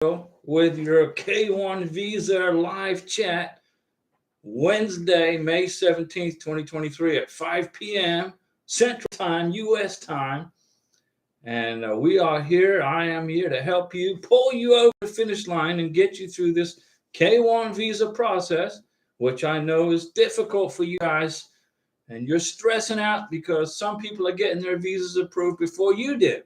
with your K1 Visa live chat Wednesday, May 17th, 2023 at 5 p.m. Central Time, U.S. time. And we are here. I am here to help you, pull you over the finish line and get you through this K1 visa process, which I know is difficult for you guys. And you're stressing out because some people are getting their visas approved before you did.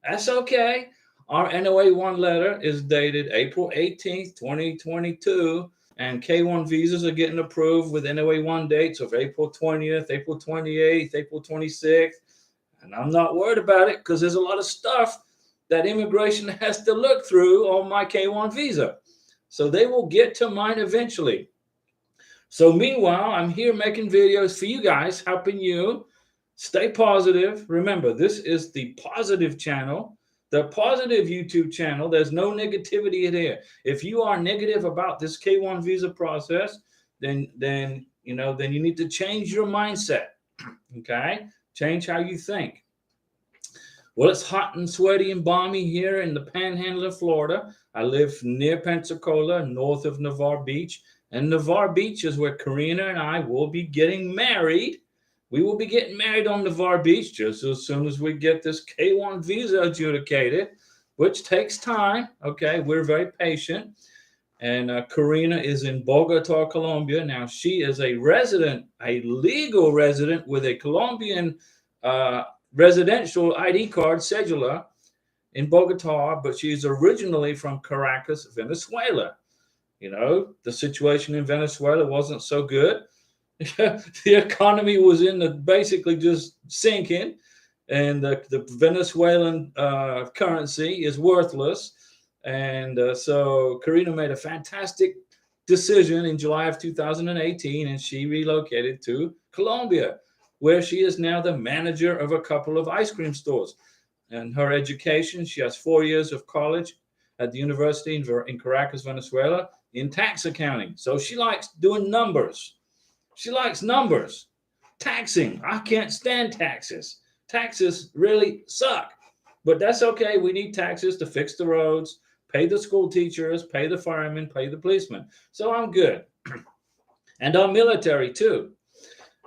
That's okay. Our NOA1 letter is dated April 18th, 2022, and K1 visas are getting approved with NOA1 dates of April 20th, April 28th, April 26th. And I'm not worried about it because there's a lot of stuff that immigration has to look through on my K1 visa. So they will get to mine eventually. So meanwhile, I'm here making videos for you guys, helping you stay positive. Remember, this is the positive channel, the positive YouTube channel. There's no negativity in here. If you are negative about this K1 visa process, then you need to change your mindset. Okay? Change how you think. Well, it's hot and sweaty and balmy here in the Panhandle of Florida. I live near Pensacola, north of Navarre Beach. And Navarre Beach is where Karina and I will be getting married. We will be getting married on Navarre Beach just as soon as we get this K1 visa adjudicated, which takes time. Okay, we're very patient. And Karina is in Bogota, Colombia. Now, she is a resident, a legal resident with a Colombian residential ID card, cedula, in Bogota, but she's originally from Caracas, Venezuela. You know, the situation in Venezuela wasn't so good. The economy was basically just sinking, and the Venezuelan currency is worthless. And so Karina made a fantastic decision in July of 2018, and she relocated to Colombia, where she is now the manager of a couple of ice cream stores. And her education, she has 4 years of college at the university in Caracas, Venezuela, in tax accounting. So she likes doing numbers. She likes numbers. Taxing. I can't stand taxes. Taxes really suck. But that's okay. We need taxes to fix the roads, pay the school teachers, pay the firemen, pay the policemen. So I'm good. And our military too.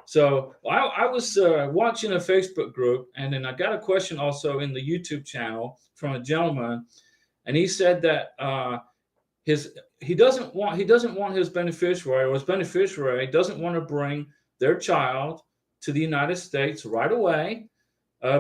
So I was watching a Facebook group, and then I got a question also in the YouTube channel from a gentleman, and he said that he doesn't want his beneficiary, or his beneficiary doesn't want to bring their child to the United States right away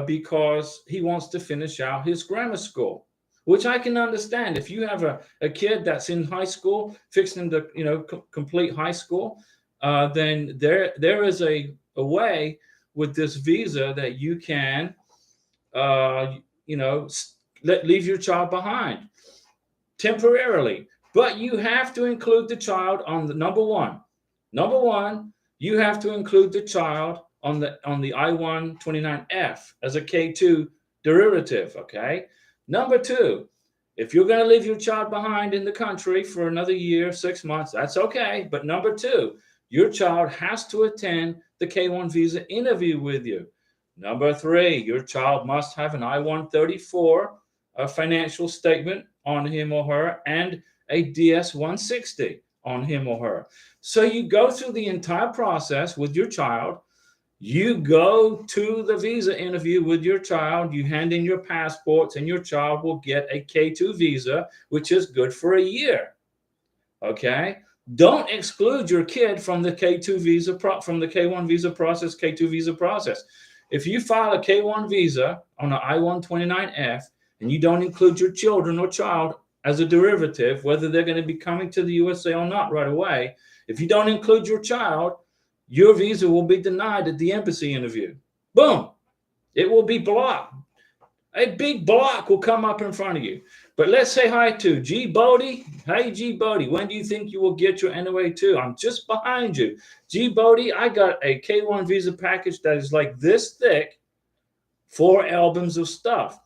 because he wants to finish out his grammar school, which I can understand. If you have a kid that's in high school, fixing to complete high school, then there is a way with this visa that you can leave your child behind temporarily. But you have to include the child on the number one. Number one, you have to include the child on the I-129F as a K2 derivative, okay? Number two, if you're going to leave your child behind in the country for another year, 6 months, that's okay. But number two, your child has to attend the K1 visa interview with you. Number three, your child must have an I-134, a financial statement on him or her, and a DS-160 on him or her. So you go through the entire process with your child. You go to the visa interview with your child. You hand in your passports, and your child will get a K2 visa, which is good for a year. Okay? Don't exclude your kid from the K2 visa from the K1 visa process, K2 visa process. If you file a K1 visa on an I-129F and you don't include your children or child as a derivative, whether they're going to be coming to the USA or not right away, if you don't include your child, your visa will be denied at the embassy interview. Boom. It will be blocked. A big block will come up in front of you. But let's say hi to G. Bodie. Hey, G. Bodie, when do you think you will get your NOA2? I'm just behind you. G. Bodie, I got a K1 visa package that is like this thick, 4 albums of stuff.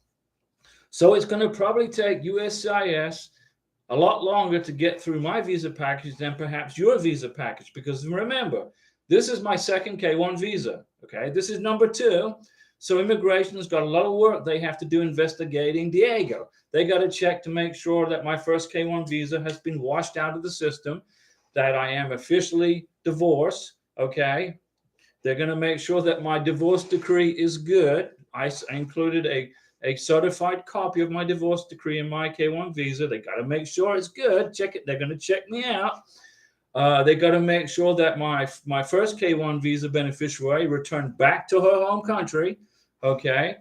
So it's going to probably take USCIS a lot longer to get through my visa package than perhaps your visa package. Because remember, this is my second K1 visa. Okay, this is number 2. So immigration's got a lot of work they have to do investigating Diego. They got to check to make sure that my first K1 visa has been washed out of the system, that I am officially divorced. Okay. They're going to make sure that my divorce decree is good. I included a certified copy of my divorce decree in my K1 visa. They got to make sure it's good. Check it. They're going to check me out. They got to make sure that my first K1 visa beneficiary returned back to her home country. Okay.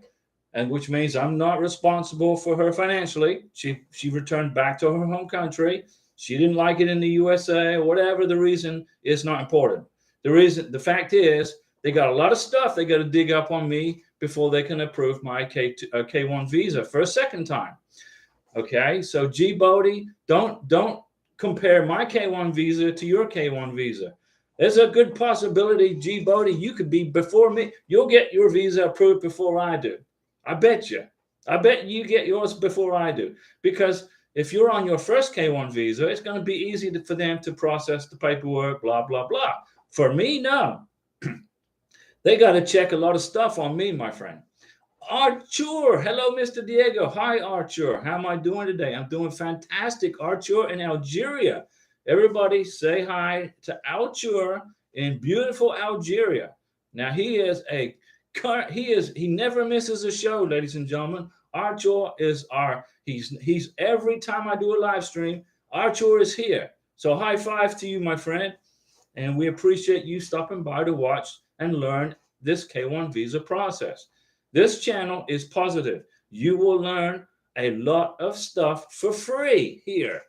And which means I'm not responsible for her financially. She returned back to her home country. She didn't like it in the USA, or whatever the reason is not important. The fact is, they got a lot of stuff they got to dig up on me before they can approve my K1 visa for a second time. Okay, so G Bodie, don't compare my K1 visa to your K1 visa. There's a good possibility, G Bodie, you could be before me. You'll get your visa approved before I do. I bet you. I bet you get yours before I do, because if you're on your first K1 visa, it's going to be easy for them to process the paperwork, blah, blah, blah. For me, no. They got to check a lot of stuff on me, my friend. Archer. Hello, Mr. Diego. Hi, Archer. How am I doing today? I'm doing fantastic. Archer in Algeria. Everybody say hi to Archer in beautiful Algeria. Now, he never misses a show, ladies and gentlemen. Archer is he's every time I do a live stream, Archer is here. So high five to you, my friend. And we appreciate you stopping by to watch and learn this K1 visa process. This channel is positive. You will learn a lot of stuff for free here.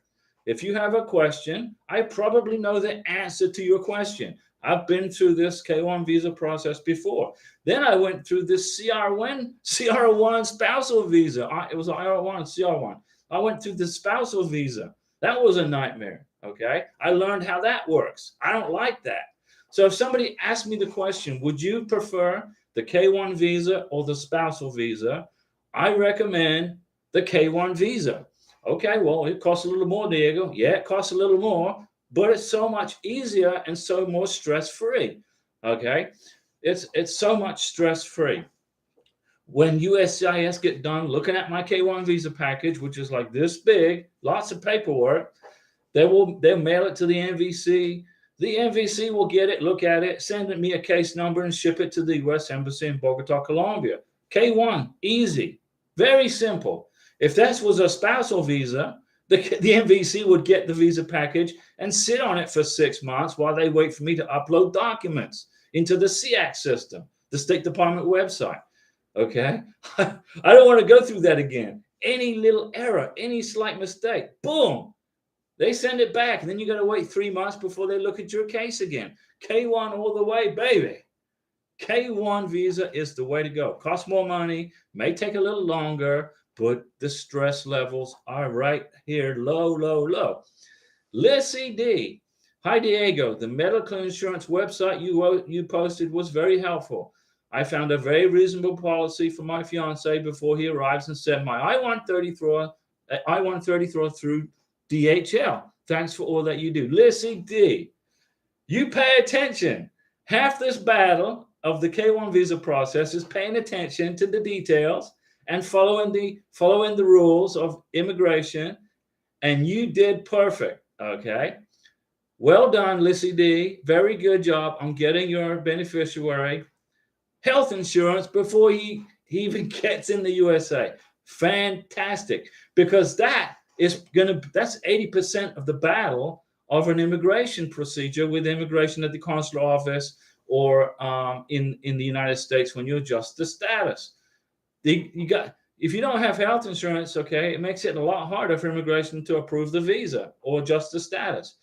If you have a question, I probably know the answer to your question. I've been through this K1 visa process before. Then I went through this CR1 spousal visa. It was IR1, CR1. I went through the spousal visa. That was a nightmare. Okay. I learned how that works. I don't like that. So if somebody asked me the question, would you prefer the K1 visa or the spousal visa? I recommend the K1 visa. Okay. Well, it costs a little more, Diego. Yeah, it costs a little more, but it's so much easier and so more stress-free. Okay. It's so much stress-free. When USCIS get done looking at my K1 visa package, which is like this big, lots of paperwork, they'll mail it to the NVC. The NVC will get it, look at it, send me a case number, and ship it to the U.S. Embassy in Bogota, Colombia. K1, easy, very simple. If that was a spousal visa, the NVC would get the visa package and sit on it for 6 months while they wait for me to upload documents into the SEAC system, the State Department website. Okay, I don't want to go through that again. Any little error, any slight mistake, boom, they send it back, and then you got to wait 3 months before they look at your case again. K1 all the way, baby. K1 visa is the way to go. Costs more money, may take a little longer, but the stress levels are right here, low, low, low. Lissy D. Hi, Diego. The medical insurance website you posted was very helpful. I found a very reasonable policy for my fiance before he arrives and sent my I-130 through DHL. Thanks for all that you do. Lissy D, you pay attention. Half this battle of the K1 visa process is paying attention to the details and following the rules of immigration, and you did perfect. Okay. Well done, Lissy D. Very good job on getting your beneficiary health insurance before he even gets in the USA. Fantastic. Because that's 80% of the battle of an immigration procedure with immigration at the consular office or in the United States when you adjust the status. If you don't have health insurance, okay, it makes it a lot harder for immigration to approve the visa or adjust the status.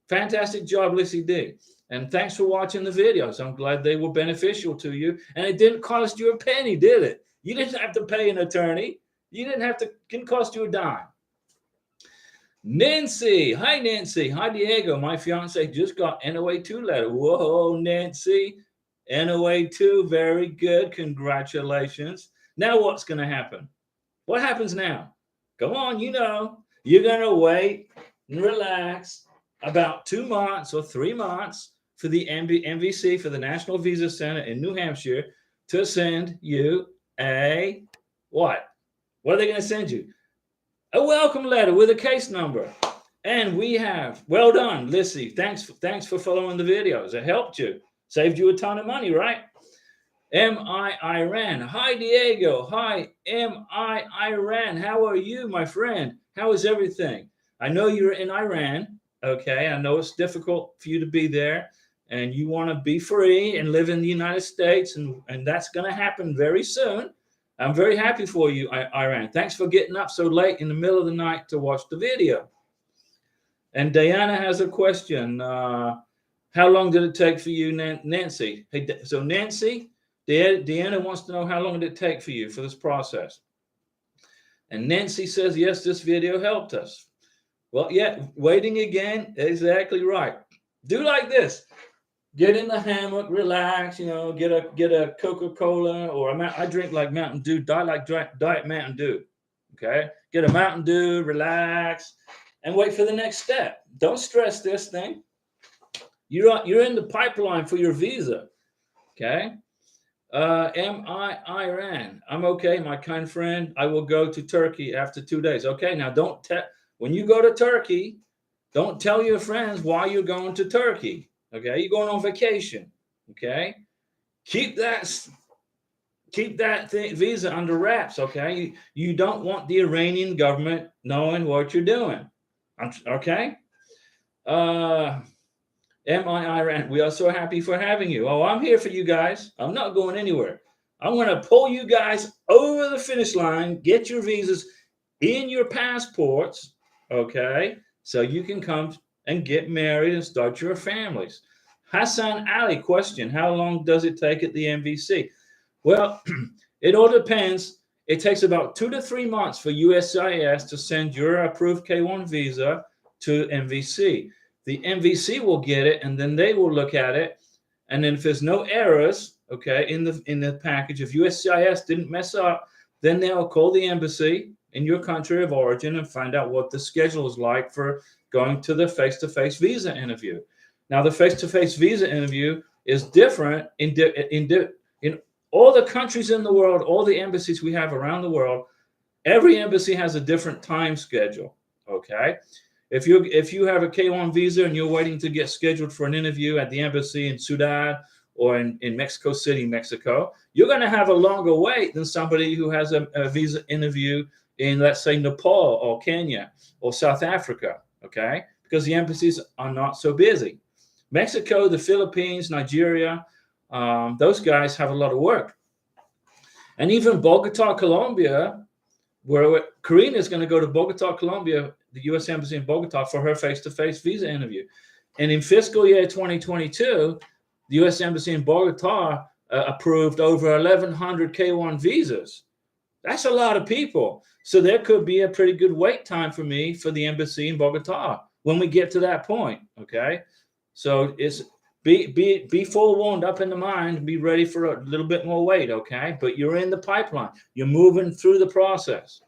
Fantastic job, Lissy D. And thanks for watching the videos. I'm glad they were beneficial to you. And it didn't cost you a penny, did it? You didn't have to pay an attorney. It didn't cost you a dime. Nancy. Hi, Nancy. Hi, Diego. My fiance just got NOA2 letter. Whoa, Nancy. NOA2. Very good. Congratulations. Now what's going to happen? What happens now? Come on, you're going to wait and relax about 2 months or 3 months for the NVC, for the National Visa Center in New Hampshire, to send you a what? What are they going to send you? A welcome letter with a case number. And we have, well done, Lissy. Thanks for following the videos. It helped you. Saved you a ton of money, right? M.I. Iran. Hi, Diego. Hi, M.I. Iran. How are you, my friend? How is everything? I know you're in Iran. Okay, I know it's difficult for you to be there, and you want to be free and live in the United States, and that's going to happen very soon. I'm very happy for you, Iran. Thanks for getting up so late in the middle of the night to watch the video. And Diana has a question. How long did it take for you, Nancy? Hey, so Nancy, Deanna wants to know how long did it take for you for this process. And Nancy says, yes, this video helped us. Well, yeah, waiting again, exactly right. Do like this. Get in the hammock, relax, get a Coca-Cola, or I drink like Mountain Dew, Diet Mountain Dew, okay? Get a Mountain Dew, relax, and wait for the next step. Don't stress this thing. You're in the pipeline for your visa, okay? M.I. Iran. I'm okay, my kind friend. I will go to Turkey after 2 days. Okay, now when you go to Turkey, don't tell your friends why you're going to Turkey. Okay, you're going on vacation. Okay, keep that visa under wraps. Okay, you don't want the Iranian government knowing what you're doing. Okay. M.I. Iran, we are so happy for having you. Oh, I'm here for you guys. I'm not going anywhere. I'm going to pull you guys over the finish line, get your visas in your passports, okay, so you can come and get married and start your families. Hassan Ali question, how long does it take at the MVC? Well, it all depends. It takes about 2 to 3 months for USCIS to send your approved K-1 visa to MVC. The MVC will get it, and then they will look at it. And then if there's no errors, okay, in the package, if USCIS didn't mess up, then they'll call the embassy in your country of origin and find out what the schedule is like for going to the face-to-face visa interview. Now, the face-to-face visa interview is different in all the countries in the world, all the embassies we have around the world. Every embassy has a different time schedule, okay? If you have a K-1 visa and you're waiting to get scheduled for an interview at the embassy in Sudan or in Mexico City, Mexico, you're going to have a longer wait than somebody who has a visa interview in, let's say, Nepal or Kenya or South Africa, okay? Because the embassies are not so busy. Mexico, the Philippines, Nigeria, those guys have a lot of work. And even Bogota, Colombia, where Karina is going to go to Bogota, Colombia, the U.S. Embassy in Bogota, for her face-to-face visa interview. And in fiscal year 2022, the U.S. Embassy in Bogota approved over 1,100 K-1 visas. That's a lot of people. So there could be a pretty good wait time for me for the embassy in Bogota when we get to that point, okay? So it's be forewarned, up in the mind, be ready for a little bit more wait, okay? But you're in the pipeline. You're moving through the process.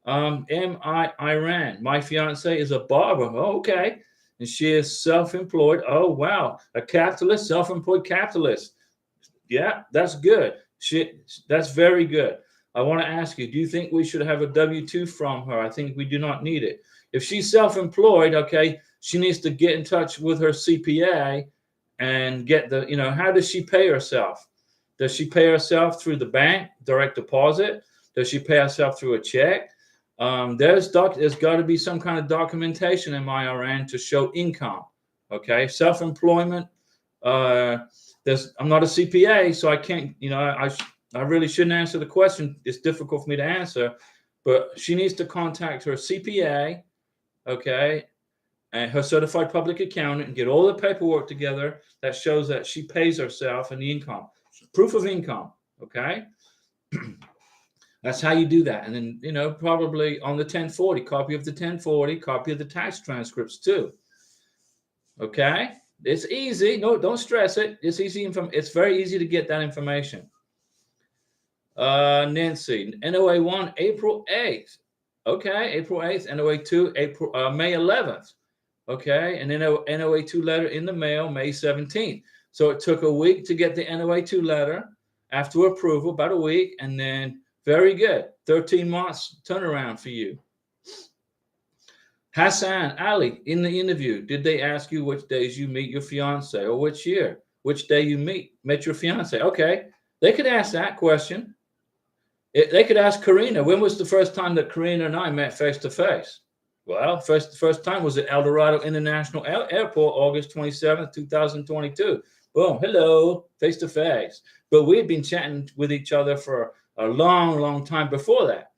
M.I. Iran. My fiance is a barber. Oh, okay. And she is self-employed. Oh, wow. A capitalist, self-employed capitalist. Yeah, that's good. That's very good. I want to ask you, do you think we should have a W-2 from her? I think we do not need it. If she's self-employed, okay, she needs to get in touch with her CPA and get how does she pay herself? Does she pay herself through the bank, direct deposit? Does she pay herself through a check? There's got to be some kind of documentation in my Iran to show income. Okay, self-employment. I'm not a CPA, so I can't. I really shouldn't answer the question. It's difficult for me to answer, but she needs to contact her CPA, okay, and her certified public accountant, and get all the paperwork together that shows that she pays herself and the income, proof of income. Okay. That's how you do that. And then, probably on the 1040, copy of the 1040, copy of the tax transcripts too. Okay. It's easy. No, don't stress it. It's easy. It's very easy to get that information. Nancy, NOA 1, April 8th. Okay. April 8th, NOA 2, May 11th. Okay. And then NOA 2 letter in the mail, May 17th. So it took a week to get the NOA 2 letter. after approval, about a week, and then very good, 13 months turnaround for you. Hassan Ali, in the interview, did they ask you which days you meet your fiance or which year, which day you met your fiance? Okay, they could ask that question. They could ask Karina, when was the first time that Karina and I met face to face? Well, first time was at El Dorado International Airport, August 27th, 2022. Boom, hello, face to face. But we had been chatting with each other for a long, long time before that.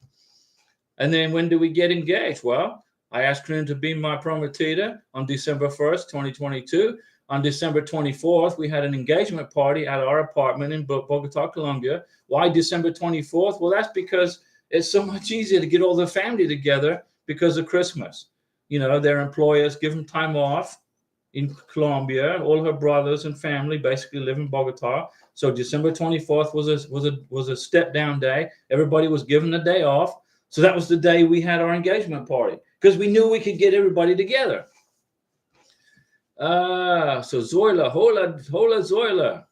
And then when do we get engaged? Well, I asked Karina to be my prometida on December 1st, 2022. On December 24th, we had an engagement party at our apartment in Bogota, Colombia. Why December 24th? Well, that's because it's so much easier to get all the family together because of Christmas. You know, their employers give them time off in Colombia. All her brothers and family basically live in Bogota. So December 24th was a step down day. Everybody was given a day off. So that was the day we had our engagement party because we knew we could get everybody together. So Zoila, hola Zoila.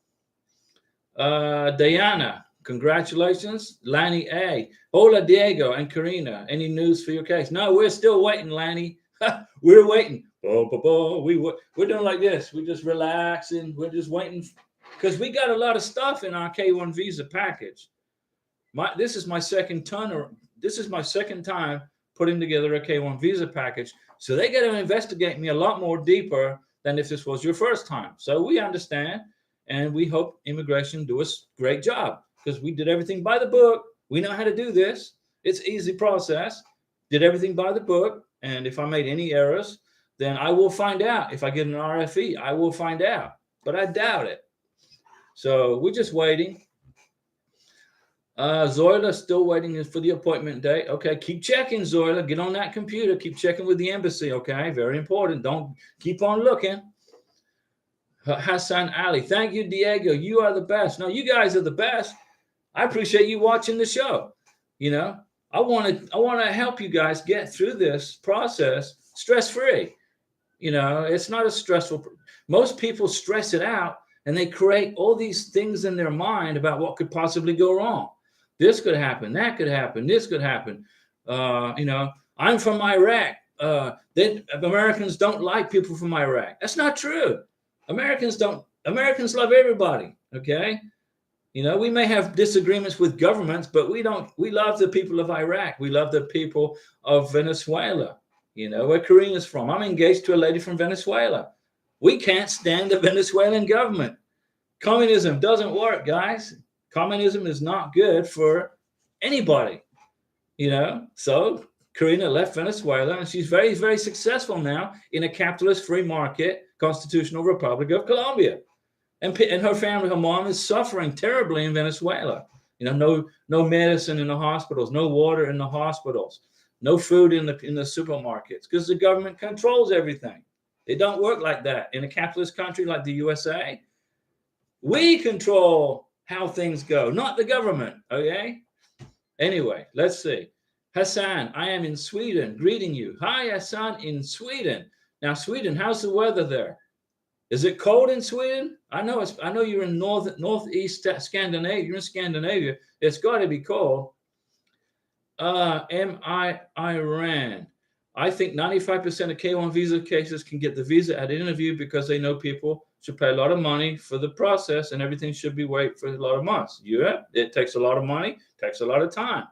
Diana, congratulations. Lanny A. Hola Diego and Karina. Any news for your case? No, we're still waiting, Lanny. We're waiting. We're doing like this. We're just relaxing. We're just waiting because we got a lot of stuff in our K1 visa package. This is my second time putting together a K1 visa package. So they got to investigate me a lot more deeper than if this was your first time. So we understand, and we hope immigration do a great job because we did everything by the book. We know how to do this. It's an easy process. Did everything by the book. And if I made any errors, then I will find out. If I get an RFE, I will find out. But I doubt it. So we're just waiting. Zoila still waiting for the appointment date. Okay, keep checking, Zoila. Get on that computer. Keep checking with the embassy, okay? Very important. Don't keep on looking. Hassan Ali. Thank you, Diego. You are the best. No, you guys are the best. I appreciate you watching the show. You know, I want to help you guys get through this process stress-free. You know, it's not a stressful. Most people stress it out and they create all these things in their mind about what could possibly go wrong. This could happen, that could happen, this could happen. You know, I'm from Iraq. Americans don't like people from Iraq. That's not true. Americans love everybody. Okay. You know, we may have disagreements with governments, but we love the people of Iraq. We love the people of Venezuela. You know, where Karina's from. I'm engaged to a lady from Venezuela. We can't stand the Venezuelan government. Communism doesn't work, guys. Communism is not good for anybody, you know. So Karina left Venezuela, and she's very, very successful now in a capitalist free market constitutional republic of Colombia. And her family, her mom is suffering terribly in Venezuela. You know, no medicine in the hospitals, no water in the hospitals, no food in the supermarkets because the government controls everything. It don't work like that in a capitalist country like the USA. We control how things go, not the government, okay? Anyway, let's see. Hassan, I am in Sweden, greeting you. Hi, Hassan, in Sweden. Now, Sweden, how's the weather there? Is it cold in Sweden? I know you're in northeast Scandinavia. You're in Scandinavia. It's got to be cold. Iran. I think 95% of K1 visa cases can get the visa at interview because they know people should pay a lot of money for the process and everything should be wait for a lot of months. Yeah, it takes a lot of money, takes a lot of time.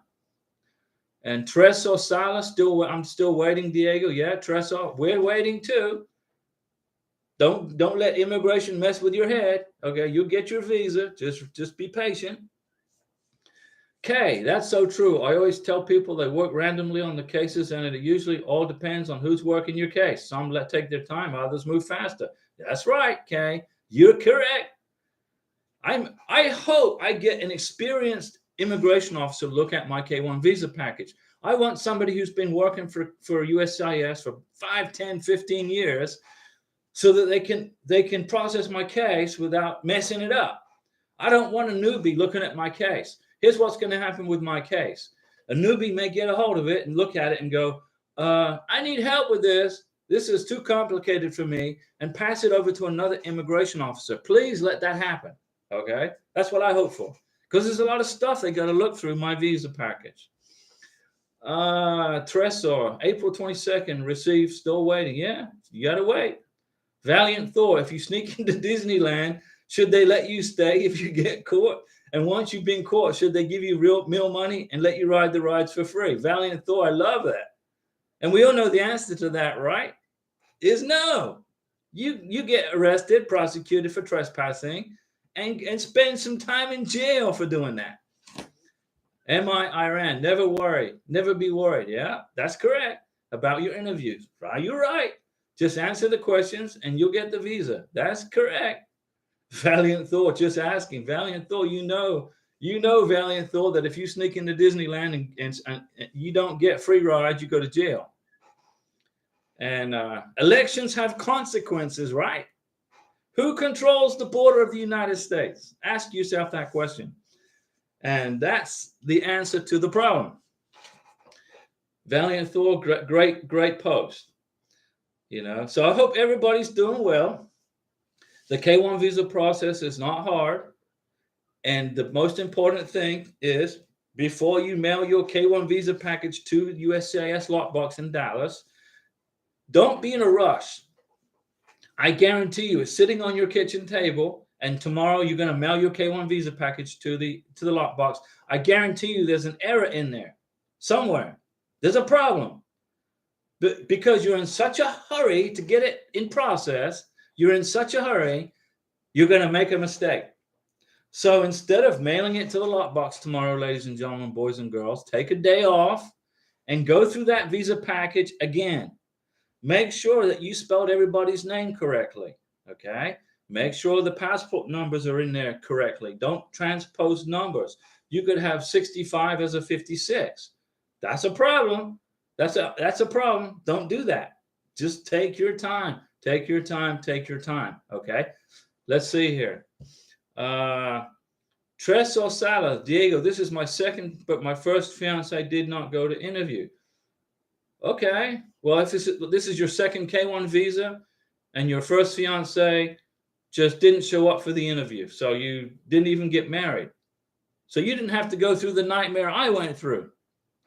And Treso Sala, I'm still waiting, Diego. Yeah, Treso, we're waiting too. Don't let immigration mess with your head. Okay, you'll get your visa. Just be patient. Okay, that's so true. I always tell people they work randomly on the cases, and it usually all depends on who's working your case. Some take their time, others move faster. That's right, Kay. You're correct. I hope I get an experienced immigration officer look at my K1 visa package. I want somebody who's been working for USCIS for 5, 10, 15 years so that they can process my case without messing it up. I don't want a newbie looking at my case. Here's what's going to happen with my case. A newbie may get a hold of it and look at it and go, I need help with this. This is too complicated for me, and pass it over to another immigration officer. Please let that happen. Okay? That's what I hope for. because there's a lot of stuff they got to look through my visa package. Tresor, April 22nd, received, still waiting. Yeah, you got to wait. Valiant Thor, if you sneak into Disneyland, should they let you stay if you get caught? And once you've been caught, should they give you real meal money and let you ride the rides for free? Valiant Thor, I love that. And we all know the answer to that, right? Is no. You get arrested, prosecuted for trespassing, and spend some time in jail for doing that. Iran, never worry, never be worried. Yeah, that's correct about your interviews. Right, you're right. Just answer the questions and you'll get the visa. That's correct. Valiant Thor, just asking. Valiant Thor, you know, Valiant Thor, that if you sneak into Disneyland and you don't get free rides, you go to jail. And elections have consequences, right? Who controls the border of the United States? Ask yourself that question. And that's the answer to the problem. Valiant Thor, great post. You know, so I hope everybody's doing well. The K1 visa process is not hard. And the most important thing is, before you mail your K1 visa package to USCIS lockbox in Dallas, don't be in a rush. I guarantee you it's sitting on your kitchen table, and tomorrow you're going to mail your K1 visa package to the lockbox. I guarantee you there's an error in there somewhere. There's a problem. But because you're in such a hurry to get it in process, you're in such a hurry, you're going to make a mistake. So instead of mailing it to the lockbox tomorrow, ladies and gentlemen, boys and girls, take a day off and go through that visa package again. Make sure that you spelled everybody's name correctly, okay? Make sure the passport numbers are in there correctly. Don't transpose numbers. You could have 65 as a 56. That's a problem. That's a problem. Don't do that. Just take your time. Take your time. Take your time, okay? Let's see here. Tres Osala, Diego, this is my second, but my first fiance did not go to interview. Okay, well, if this is your second K1 visa and your first fiance just didn't show up for the interview, so you didn't even get married. So you didn't have to go through the nightmare I went through.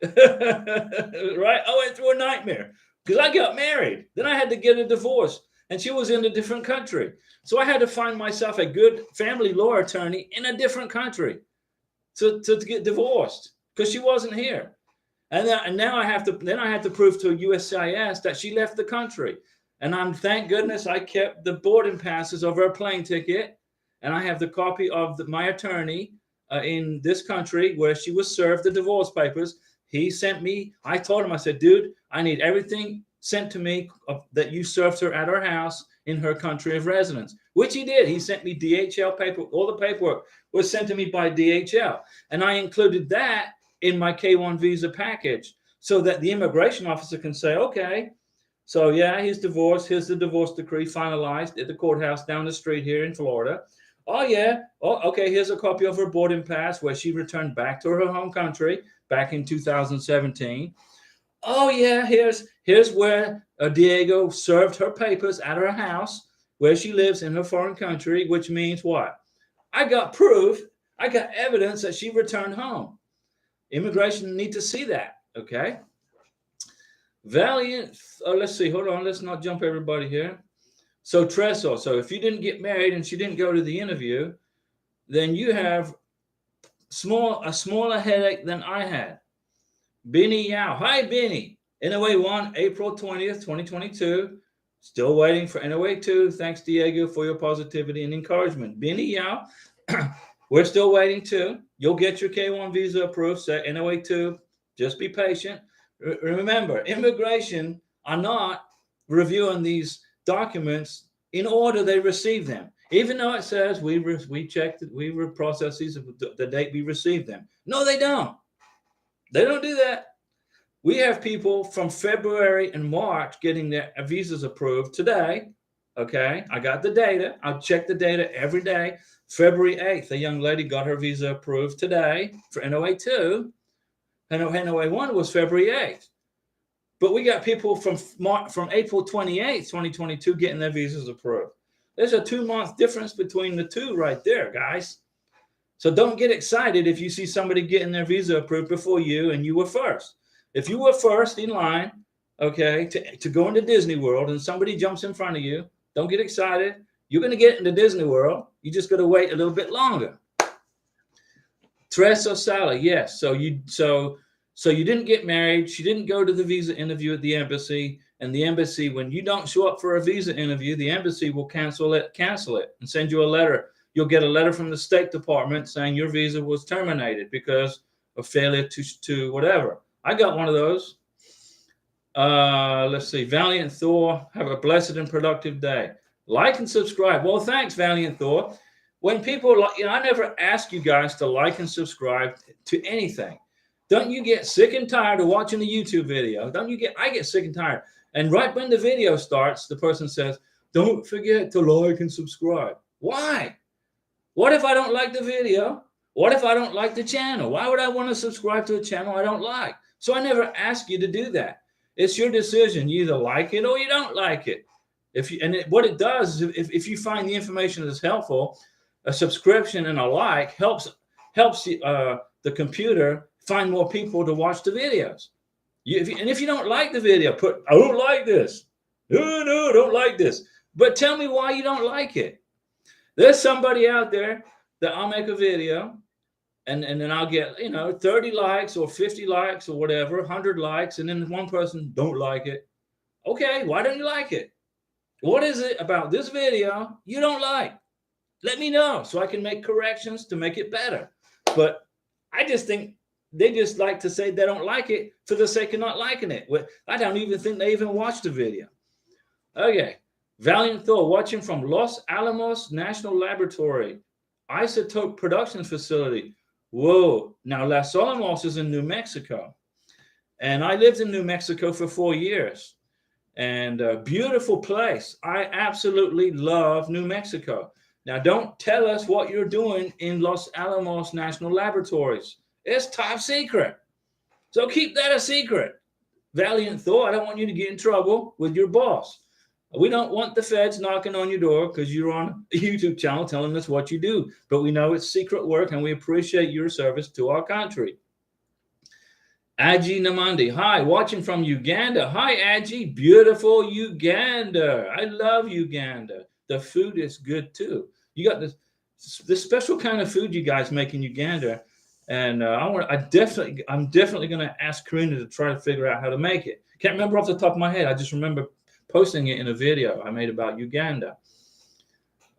Right? I went through a nightmare because I got married. Then I had to get a divorce, and she was in a different country. So I had to find myself a good family law attorney in a different country to get divorced because she wasn't here. And now I have to prove to USCIS that she left the country. And thank goodness I kept the boarding passes of her plane ticket, and I have the copy of my attorney in this country where she was served the divorce papers. He sent me. I told him, I said, dude, I need everything sent to me that you served her at her house in her country of residence, which he did. He sent me DHL paper. All the paperwork was sent to me by DHL, and I included that in my K1 visa package so that the immigration officer can say, okay, so yeah, he's divorced. Here's the divorce decree finalized at the courthouse down the street here in Florida. Oh yeah. Oh, okay. Here's a copy of her boarding pass where she returned back to her home country back in 2017. Oh yeah. Here's where Diego served her papers at her house where she lives in her foreign country, which means what? I got proof. I got evidence that she returned home. Immigration need to see that, okay? Valiant, let's see, hold on, let's not jump everybody here. So Tresor, so if you didn't get married and she didn't go to the interview, then you have a smaller headache than I had. Benny Yao, hi Benny. NOA 1, April 20th, 2022. Still waiting for NOA 2. Thanks, Diego, for your positivity and encouragement. Benny Yao, we're still waiting too. You'll get your K1 visa approved, say NOA 2. Just be patient. Remember, immigration are not reviewing these documents in order they receive them. Even though it says we checked it, we process these the date we received them. No, they don't. They don't do that. We have people from February and March getting their visas approved today. Okay, I got the data. I check the data every day. February 8th, a young lady got her visa approved today for NOA 2. And NOA 1 was February 8th. But we got people from April 28th, 2022 getting their visas approved. There's a 2-month difference between the two right there, guys. So don't get excited if you see somebody getting their visa approved before you and you were first. If you were first in line, okay, to go into Disney World and somebody jumps in front of you, don't get excited. You're going to get into Disney World. You just got to wait a little bit longer. Teresa Sala, yes. So you didn't get married. She didn't go to the visa interview at the embassy. And the embassy, when you don't show up for a visa interview, the embassy will cancel it, and send you a letter. You'll get a letter from the State Department saying your visa was terminated because of failure to whatever. I got one of those. Let's see. Valiant Thor, have a blessed and productive day. Like and subscribe. Well, thanks, Valiant Thor. When people like, I never ask you guys to like and subscribe to anything. Don't you get sick and tired of watching a YouTube video? I get sick and tired. And right when the video starts, the person says, don't forget to like and subscribe. Why? What if I don't like the video? What if I don't like the channel? Why would I want to subscribe to a channel I don't like? So I never ask you to do that. It's your decision. You either like it or you don't like it. What it does is if you find the information that's helpful, a subscription and a like helps the computer find more people to watch the videos. If you don't like the video, put, I don't like this. No, don't like this. But tell me why you don't like it. There's somebody out there that I'll make a video and then I'll get, 30 likes or 50 likes or whatever, 100 likes. And then one person don't like it. Okay, why don't you like it? What is it about this video you don't like? Let me know so I can make corrections to make it better. But I just think they just like to say they don't like it for the sake of not liking it. I don't even think they even watched the video. Okay. Valiant Thor, watching from Los Alamos National Laboratory, Isotope Production Facility. Whoa. Now, Los Alamos is in New Mexico. And I lived in New Mexico for 4 years. And a beautiful place. I absolutely love New Mexico. Now, don't tell us what you're doing in Los Alamos National Laboratories. It's top secret. So keep that a secret. Valiant Thor, I don't want you to get in trouble with your boss. We don't want the feds knocking on your door because you're on a YouTube channel telling us what you do. But we know it's secret work and we appreciate your service to our country. Aji Namandi, hi, watching from Uganda. Hi, Aji, beautiful Uganda. I love Uganda. The food is good too. You got this special kind of food you guys make in Uganda. And I'm definitely going to ask Karina to try to figure out how to make it. Can't remember off the top of my head. I just remember posting it in a video I made about Uganda.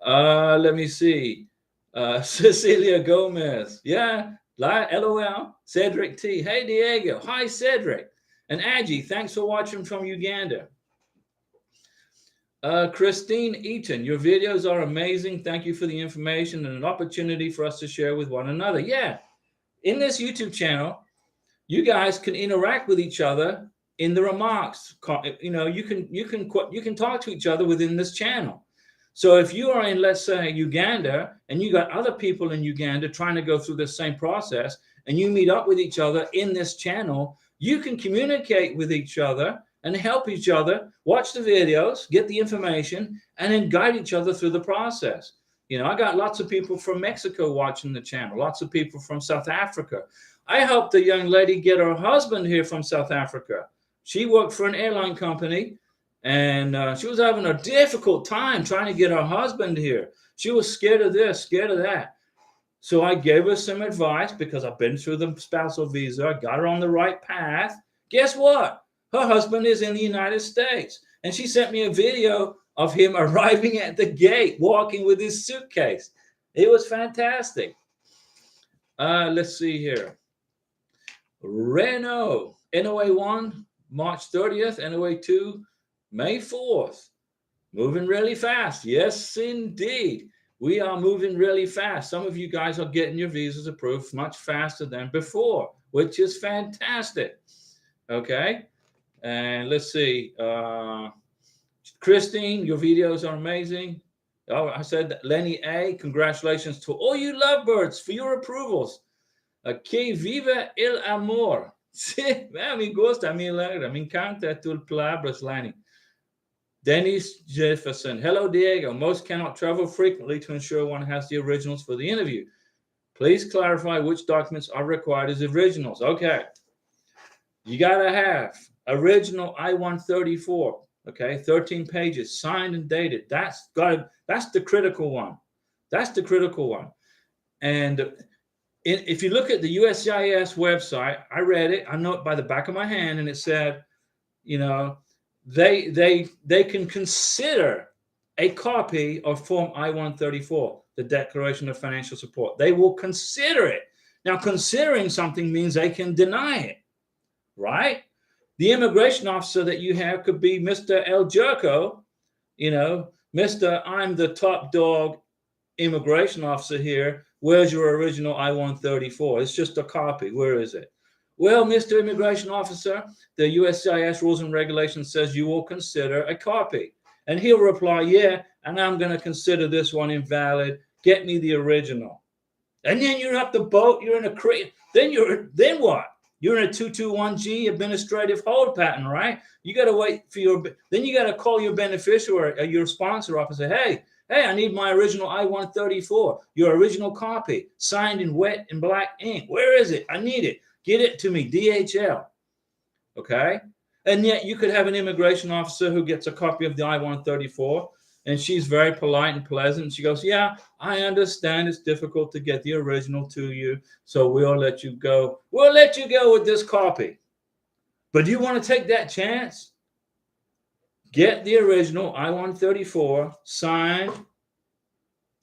Let me see. Cecilia Gomez. Yeah. LOL. Cedric T. Hey, Diego. Hi, Cedric. And Aji, thanks for watching from Uganda. Christine Eaton, your videos are amazing. Thank you for the information and an opportunity for us to share with one another. Yeah. In this YouTube channel, you guys can interact with each other in the remarks. You can talk to each other within this channel. So if you are in, let's say, Uganda, and you got other people in Uganda trying to go through the same process, and you meet up with each other in this channel, you can communicate with each other and help each other, watch the videos, get the information, and then guide each other through the process. I got lots of people from Mexico watching the channel, lots of people from South Africa. I helped a young lady get her husband here from South Africa. She worked for an airline company, and she was having a difficult time trying to get her husband here. She was scared of this, scared of that. So I gave her some advice because I've been through the spousal visa. I got her on the right path. Guess what? Her husband is in the United States. And she sent me a video of him arriving at the gate, walking with his suitcase. It was fantastic. Let's see here. Renault, NOA 1, March 30th, NOA 2, May 4th. Moving really fast. Yes, indeed. We are moving really fast. Some of you guys are getting your visas approved much faster than before, which is fantastic. Okay. And let's see. Christine, your videos are amazing. Oh, I said that. Lenny A, congratulations to all you lovebirds for your approvals. Que viva el amor. Sí, me gusta, me alegra, me encanta tus palabras, Lenny. Dennis Jefferson. Hello, Diego. Most cannot travel frequently to ensure one has the originals for the interview. Please clarify which documents are required as originals. Okay. You got to have original I-134, okay, 13 pages, signed and dated. That's the critical one. That's the critical one. And if you look at the USCIS website, I read it. I know it by the back of my hand, and it said, you know, they can consider a copy of Form I-134, the Declaration of Financial Support. They will consider it. Now, considering something means they can deny it, right? The immigration officer that you have could be Mr. El Jerko, you know, Mr. I'm the top dog immigration officer here. Where's your original I-134? It's just a copy. Where is it? Well, Mr. Immigration Officer, the USCIS rules and regulations says you will consider a copy. And he'll reply, yeah, and I'm going to consider this one invalid. Get me the original. And then you're up the boat. You're in a crate. Then what? You're in a 221G administrative hold pattern, right? You got to wait for then you got to call your beneficiary, your sponsor up and say, hey, I need my original I-134, your original copy, signed in wet and black ink. Where is it? I need it. Get it to me, DHL. Okay? And yet you could have an immigration officer who gets a copy of the I-134, and she's very polite and pleasant. She goes, yeah, I understand it's difficult to get the original to you, so we'll let you go. We'll let you go with this copy. But do you want to take that chance? Get the original I-134 signed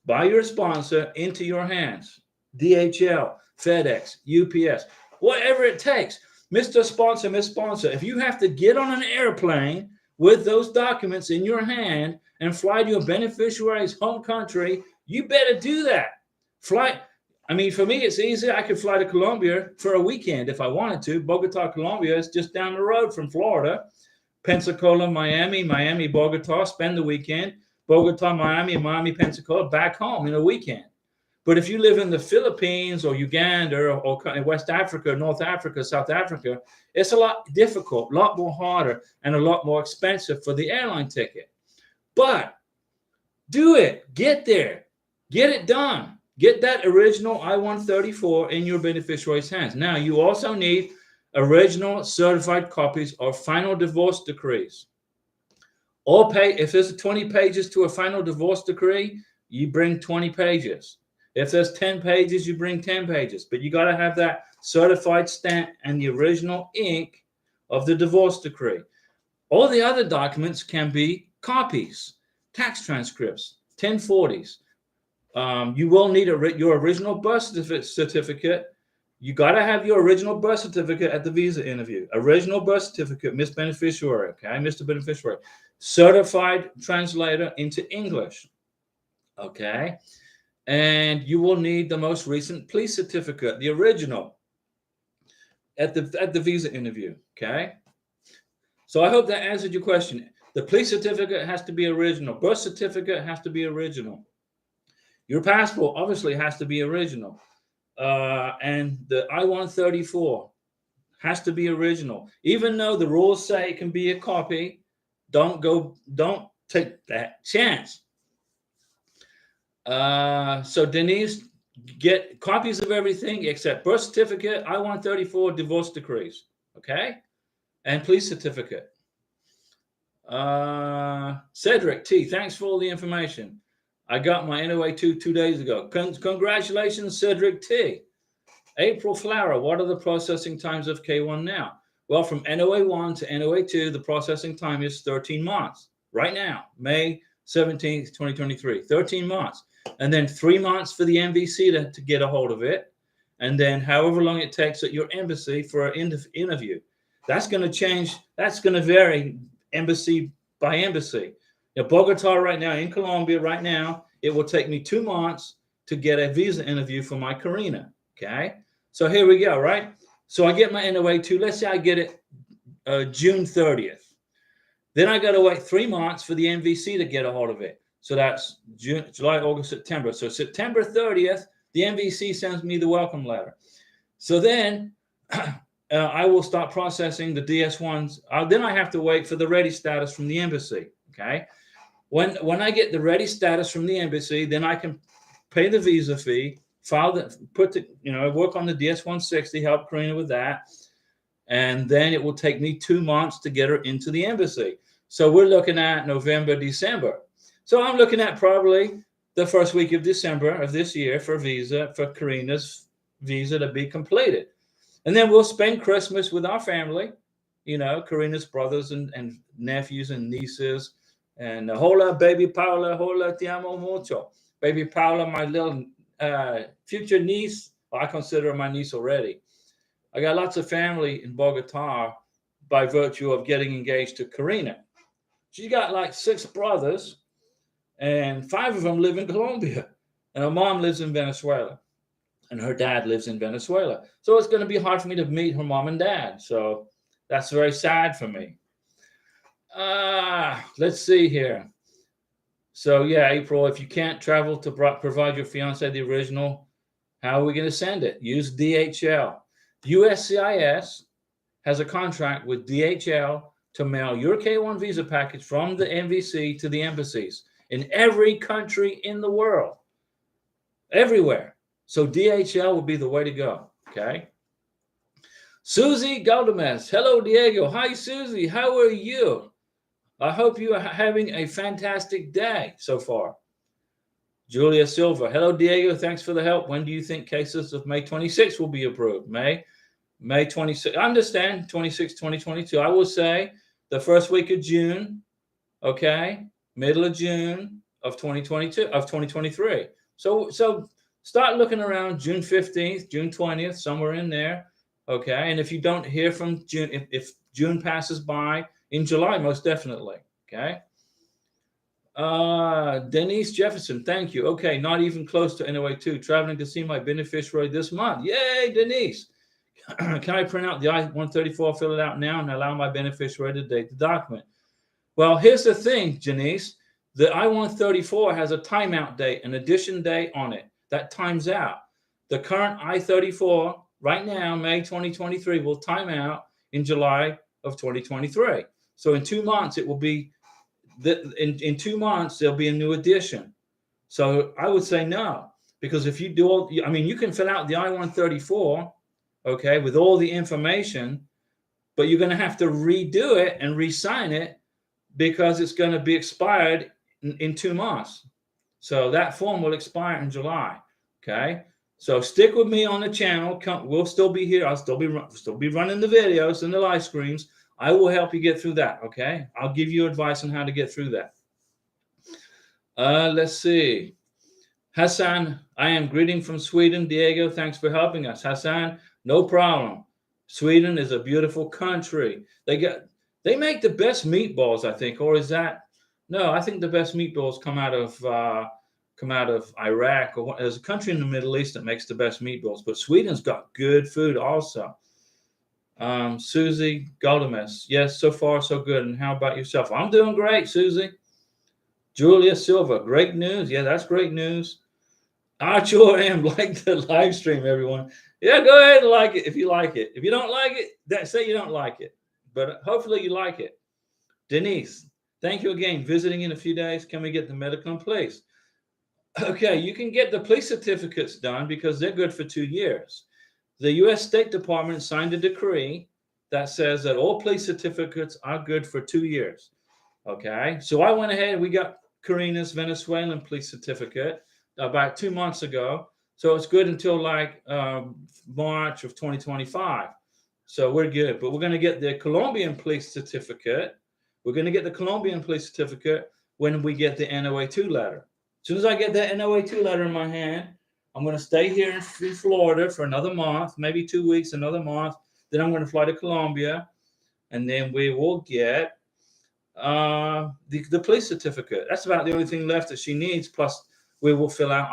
by your sponsor into your hands. DHL, FedEx, UPS, whatever it takes. Mr. Sponsor, Miss Sponsor, if you have to get on an airplane with those documents in your hand and fly to your beneficiary's home country, you better do that. I mean, for me, it's easy. I could fly to Colombia for a weekend if I wanted to. Bogota, Colombia is just down the road from Florida. Pensacola, Miami, Miami, Bogota, spend the weekend. Bogota, Miami, Miami, Pensacola, back home in a weekend. But if you live in the Philippines or Uganda or West Africa, North Africa, South Africa, it's a lot difficult, a lot more harder, and a lot more expensive for the airline ticket. But do it. Get there. Get it done. Get that original I-134 in your beneficiary's hands. Now, you also need original certified copies of final divorce decrees. If there's 20 pages to a final divorce decree, you bring 20 pages. If there's 10 pages, you bring 10 pages. But you got to have that certified stamp and the original ink of the divorce decree. All the other documents can be copies, tax transcripts, 1040s. You will need your original birth certificate. You got to have your original birth certificate at the visa interview. Original birth certificate, Miss Beneficiary, okay, Mr. Beneficiary. Certified translator into English, okay? And you will need the most recent police certificate, the original, at the visa interview, okay? So I hope that answered your question. The police certificate has to be original. Birth certificate has to be original. Your passport obviously has to be original. And the I-134 has to be original. Even though the rules say it can be a copy, don't take that chance. So Denise, get copies of everything except birth certificate, I-134, divorce decrees, okay? And police certificate. Cedric T, thanks for all the information. I got my NOA 2 days ago. Congratulations, Cedric T. April Flower, what are the processing times of K1 now? Well, from NOA 1 to NOA 2, the processing time is 13 months. Right now, May 17th, 2023, 13 months. And then 3 months for the MVC to get a hold of it. And then however long it takes at your embassy for an interview. That's going to change. That's going to vary embassy by embassy. Now, Bogota right now, in Colombia right now, it will take me 2 months to get a visa interview for my Karina, okay? So here we go, right? So I get my NOA 2. Let's say I get it June 30th. Then I got to wait 3 months for the MVC to get a hold of it. So that's June, July, August, September. So September 30th, the MVC sends me the welcome letter. So then I will start processing the DS1s. Then I have to wait for the ready status from the embassy, okay? When I get the ready status from the embassy, then I can pay the visa fee, work on the DS-160, help Karina with that. And then it will take me 2 months to get her into the embassy. So we're looking at November, December. So I'm looking at probably the first week of December of this year for Karina's visa to be completed. And then we'll spend Christmas with our family, Karina's brothers and nephews and nieces. And hola, baby Paula, hola, te amo mucho. Baby Paula, my little future niece. Well, I consider her my niece already. I got lots of family in Bogota by virtue of getting engaged to Karina. She's got like 6 brothers, and 5 of them live in Colombia. And her mom lives in Venezuela, and her dad lives in Venezuela. So it's going to be hard for me to meet her mom and dad. So that's very sad for me. Let's see here. So yeah, April, if you can't travel to provide your fiance the original, how are we going to send it? Use DHL. USCIS has a contract with DHL to mail your K1 visa package from the MVC to the embassies in every country in the world, everywhere. So DHL will be the way to go. Okay. Susie Galdames. Hello, Diego. Hi, Susie. How are you? I hope you are having a fantastic day so far. Julia Silva. Hello, Diego. Thanks for the help. When do you think cases of May 26 will be approved? May 26. I understand 26, 2022. I will say the first week of June. Okay. Middle of June of 2023. So start looking around June 15th, June 20th, somewhere in there. Okay. And if you don't hear from June, if June passes by, in July, most definitely. Okay. Denise Jefferson, thank you. Okay, not even close to NOA2. Traveling to see my beneficiary this month. Yay, Denise. Can I print out the I-134, fill it out now, and allow my beneficiary to date the document? Well, here's the thing, Janice. The I-134 has a timeout date, an addition date on it. That times out. The current I-34, right now, May 2023, will time out in July of 2023. So in 2 months, it will be, in 2 months, there'll be a new edition. So I would say no, because if you do you can fill out the I-134, okay, with all the information, but you're going to have to redo it and re-sign it because it's going to be expired in 2 months. So that form will expire in July. Okay. So stick with me on the channel. We'll still be here. I'll still be running the videos and the live streams. I will help you get through that. Okay. I'll give you advice on how to get through that. Let's see. Hassan, I am greeting from Sweden. Diego, thanks for helping us. Hassan, no problem. Sweden is a beautiful country. They make the best meatballs, I think, or is that? No, I think the best meatballs come out of Iraq, or there's a country in the Middle East that makes the best meatballs, but Sweden's got good food also. Susie Galdames, yes, so far so good. And how about yourself? I'm doing great, Susie. Julia Silva, great news. Yeah, that's great news. I sure am. Like the live stream, everyone. Yeah, go ahead and like it if you like it. If you don't like it, say you don't like it. But hopefully you like it. Denise, thank you again. Visiting in a few days. Can we get the medical in place? Okay, you can get the police certificates done because they're good for 2 years. The U.S. State Department signed a decree that says that all police certificates are good for 2 years. Okay, so I went ahead. We got Karina's Venezuelan police certificate about 2 months ago. So it's good until like March of 2025. So we're good. But we're going to get the Colombian police certificate. We're going to get the Colombian police certificate when we get the NOA2 letter. As soon as I get that NOA2 letter in my hand, I'm going to stay here in Florida for another month, maybe 2 weeks, another month. Then I'm going to fly to Colombia. And then we will get the police certificate. That's about the only thing left that she needs. Plus, I will fill out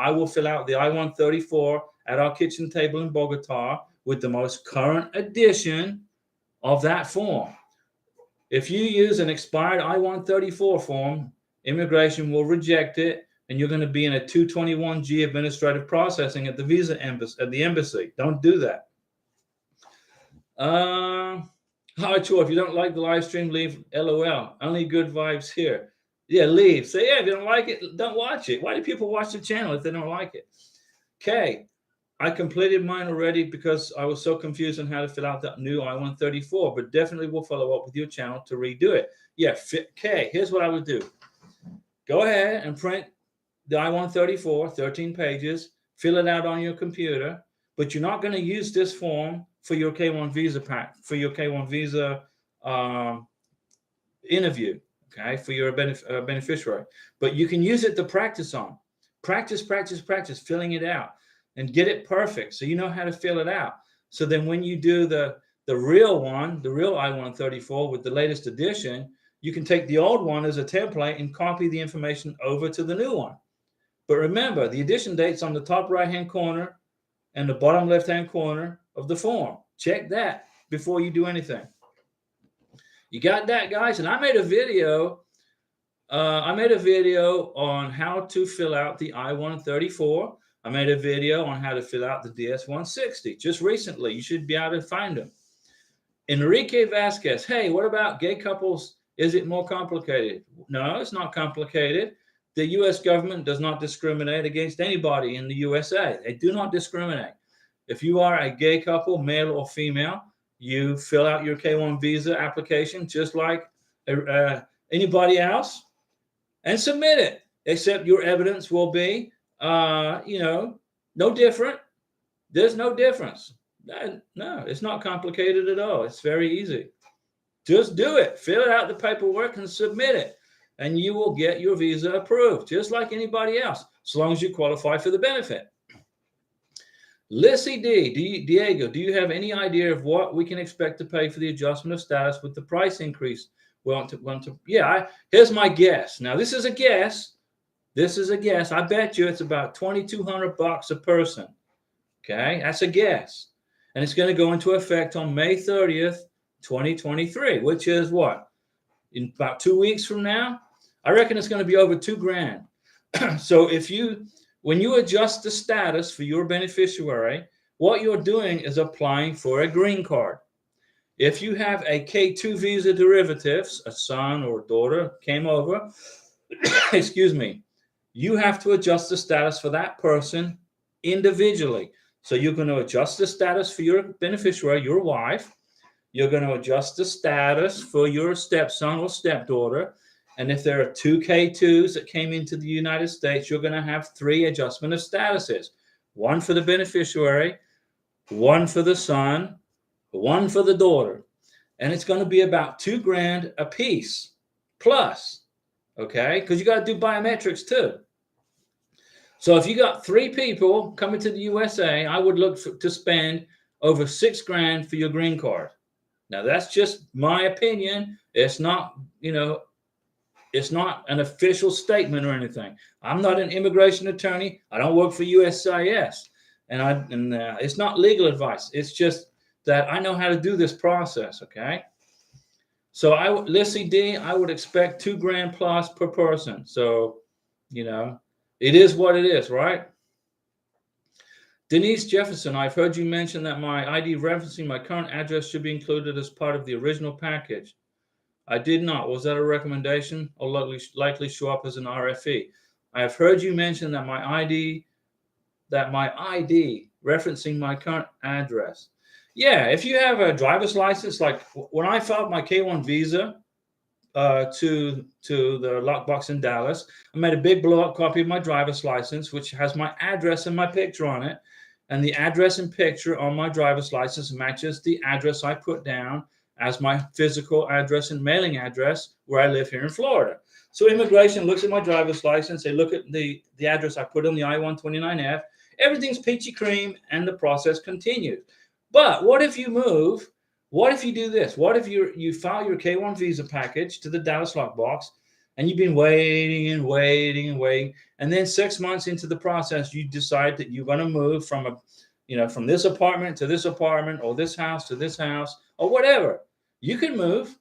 the I-134 at our kitchen table in Bogota with the most current edition of that form. If you use an expired I-134 form, immigration will reject it, and you're going to be in a 221G administrative processing at the embassy. Don't do that. Hi, Chua, if you don't like the live stream, leave LOL. Only good vibes here. Yeah, leave. Say, yeah, if you don't like it, don't watch it. Why do people watch the channel if they don't like it? Okay. I completed mine already because I was so confused on how to fill out that new I-134, but definitely will follow up with your channel to redo it. Yeah, okay, here's what I would do. Go ahead and print the I-134, 13 pages, fill it out on your computer, but you're not going to use this form for your K1 visa pack, for your K1 visa interview, okay, for your beneficiary. But you can use it to practice on. Practice, filling it out and get it perfect so you know how to fill it out. So then when you do the real one, the real I-134 with the latest edition, you can take the old one as a template and copy the information over to the new one. But remember, the edition date's on the top right-hand corner and the bottom left-hand corner of the form. Check that before you do anything. You got that, guys? And I made a video. On how to fill out the I-134. I made a video on how to fill out the DS-160 just recently. You should be able to find them. Enrique Vasquez, hey, what about gay couples? Is it more complicated? No, it's not complicated. The U.S. government does not discriminate against anybody in the USA. They do not discriminate. If you are a gay couple, male or female, you fill out your K1 visa application just like anybody else and submit it, except your evidence will be, no different. There's no difference. No, it's not complicated at all. It's very easy. Just do it. Fill out the paperwork and submit it. And you will get your visa approved, just like anybody else, as long as you qualify for the benefit. Lissy D, Diego, do you have any idea of what we can expect to pay for the adjustment of status with the price increase? Here's my guess. Now, this is a guess. I bet you it's about $2,200 a person. Okay, that's a guess. And it's going to go into effect on May 30th, 2023, which is what? In about 2 weeks from now? I reckon it's going to be over $2,000. So when you adjust the status for your beneficiary, what you're doing is applying for a green card. If you have a K2 visa derivatives, a son or daughter came over, excuse me, you have to adjust the status for that person individually. So you're going to adjust the status for your beneficiary, your wife. You're going to adjust the status for your stepson or stepdaughter. And if there are 2 K2s that came into the United States, you're going to have 3 adjustment of statuses. 1 for the beneficiary, 1 for the son, 1 for the daughter. And it's going to be about $2,000 a piece plus, okay? Because you got to do biometrics too. So if you got 3 people coming to the USA, I would look to spend over $6,000 for your green card. Now that's just my opinion. It's not, it's not an official statement or anything. I'm not an immigration attorney. I don't work for USCIS, and it's not legal advice. It's just that I know how to do this process. Okay. So Lissy D, I would expect $2,000 plus per person. So, it is what it is, right? Denise Jefferson, I've heard you mention that my ID referencing my current address should be included as part of the original package. I did not. Was that a recommendation or likely show up as an RFE? I have heard you mention that my ID referencing my current address. Yeah, if you have a driver's license, like when I filed my K1 visa to the lockbox in Dallas, I made a big blow-up copy of my driver's license, which has my address and my picture on it. And the address and picture on my driver's license matches the address I put down as my physical address and mailing address where I live here in Florida. So immigration looks at my driver's license. They look at the address I put on the I-129F. Everything's peachy cream, and the process continues. But what if you move? What if you do this? What if you file your K1 visa package to the Dallas lockbox, and you've been waiting and waiting and waiting, and then 6 months into the process, you decide that you're going to move from from this apartment to this apartment, or this house to this house, or whatever. You can move,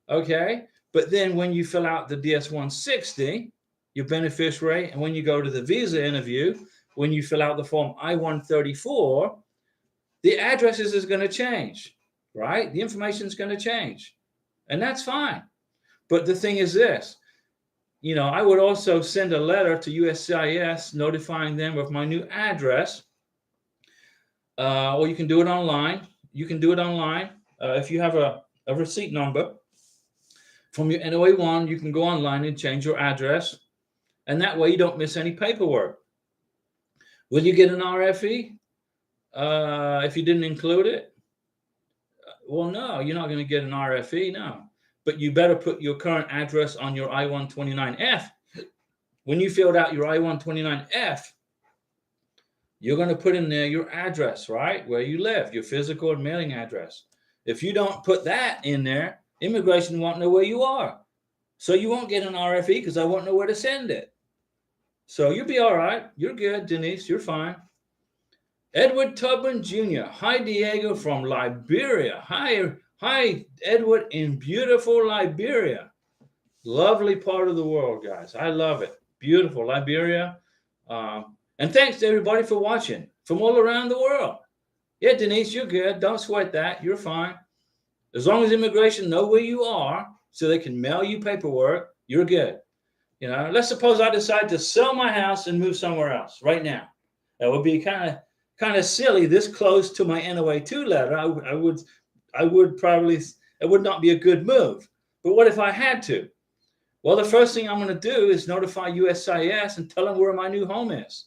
okay? But then when you fill out the DS-160, your beneficiary, and when you go to the visa interview, when you fill out the form I-134, the addresses is going to change, right? The information is going to change, and that's fine. But the thing is this, I would also send a letter to USCIS notifying them of my new address, or you can do it online. You can do it online. If you have a receipt number from your NOA1, you can go online and change your address. And that way you don't miss any paperwork. Will you get an RFE if you didn't include it? Well, no, you're not going to get an RFE, no. But you better put your current address on your I-129F. When you filled out your I-129F, you're going to put in there your address, right? Where you live, your physical and mailing address. If you don't put that in there, immigration won't know where you are. So you won't get an RFE because I won't know where to send it. So you'll be all right. You're good, Denise. You're fine. Edward Tubman Jr. Hi, Diego from Liberia. Hi, Edward in beautiful Liberia. Lovely part of the world, guys. I love it. Beautiful Liberia. And thanks to everybody for watching from all around the world. Yeah, Denise, you're good. Don't sweat that. You're fine. As long as immigration know where you are so they can mail you paperwork, you're good. You know, let's suppose I decide to sell my house and move somewhere else right now. That would be kind of silly this close to my NOA2 letter. I would probably, it would not be a good move. But what if I had to? Well, the first thing I'm going to do is notify USCIS and tell them where my new home is.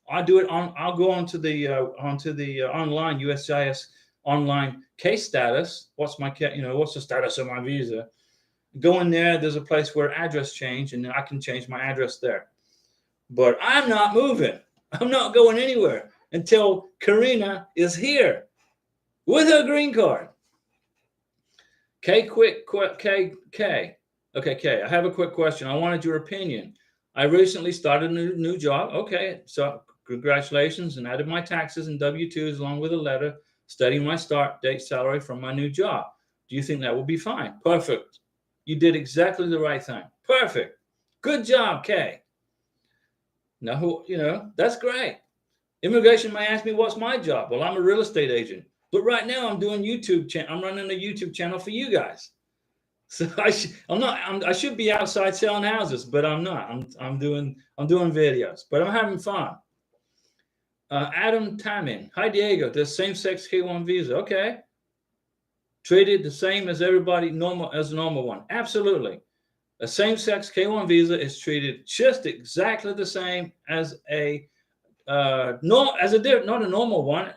I'll go onto the online USCIS online case status. What's the status of my visa? Go in there. There's a place where address change, and I can change my address there. But I'm not moving. I'm not going anywhere until Karina is here with her green card. Okay, Kay, I have a quick question. I wanted your opinion. I recently started a new job. Okay, so congratulations, and added my taxes and W-2s along with a letter stating my start date salary from my new job. Do you think that will be fine? Perfect. You did exactly the right thing. Perfect. Good job, Kay. Now, that's great. Immigration may ask me, what's my job? Well, I'm a real estate agent. But right now I'm doing I'm running a YouTube channel for you guys. So I should be outside selling houses, but I'm not. I'm doing videos, but I'm having fun. Adam Tamin. Hi, Diego. The same-sex K1 visa. Okay. Treated the same as everybody, as a normal one. Absolutely. A same-sex K1 visa is treated just exactly the same as not a normal one.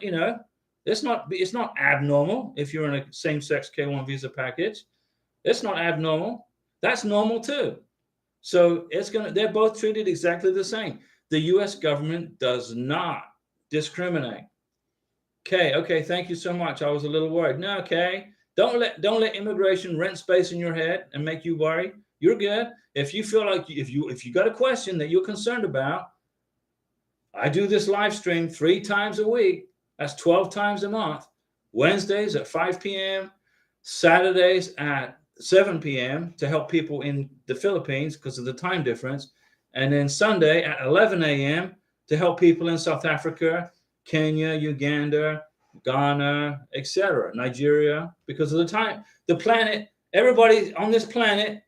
It's not abnormal if you're in a same-sex K1 visa package. It's not abnormal. That's normal too. So they're both treated exactly the same. The U.S. government does not discriminate. Okay, thank you so much. I was a little worried. No, okay. Don't let immigration rent space in your head and make you worry. You're good. If you feel like if you got a question that you're concerned about, I do this live stream 3 times a week. That's 12 times a month. Wednesdays at 5 p.m., Saturdays at 7 p.m. to help people in the Philippines because of the time difference. And then Sunday at 11 a.m. to help people in South Africa, Kenya, Uganda, Ghana, etc., Nigeria, because of the time. The planet, everybody on this planet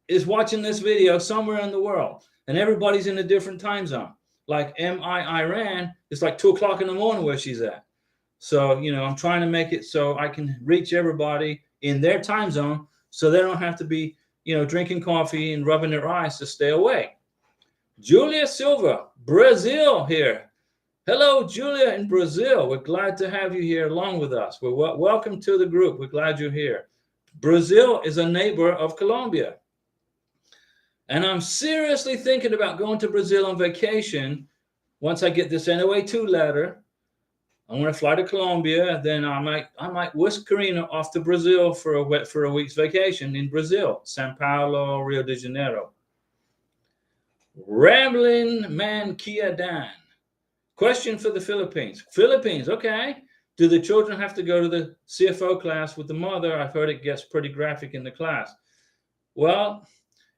is watching this video somewhere in the world, and everybody's in a different time zone. Like Iran, it's like 2 o'clock in the morning where she's at. So, I'm trying to make it so I can reach everybody in their time zone so they don't have to be, drinking coffee and rubbing their eyes to stay awake. Julia Silva, Brazil here. Hello, Julia in Brazil. We're glad to have you here along with us. Welcome to the group. We're glad you're here. Brazil is a neighbor of Colombia. And I'm seriously thinking about going to Brazil on vacation once I get this NOA2 letter. I'm going to fly to Colombia. Then I might whisk Karina off to Brazil for a week's vacation in Brazil, Sao Paulo, Rio de Janeiro. Rambling Man Kia Dan. Question for the Philippines. Philippines, okay. Do the children have to go to the CFO class with the mother? I've heard it gets pretty graphic in the class. Well,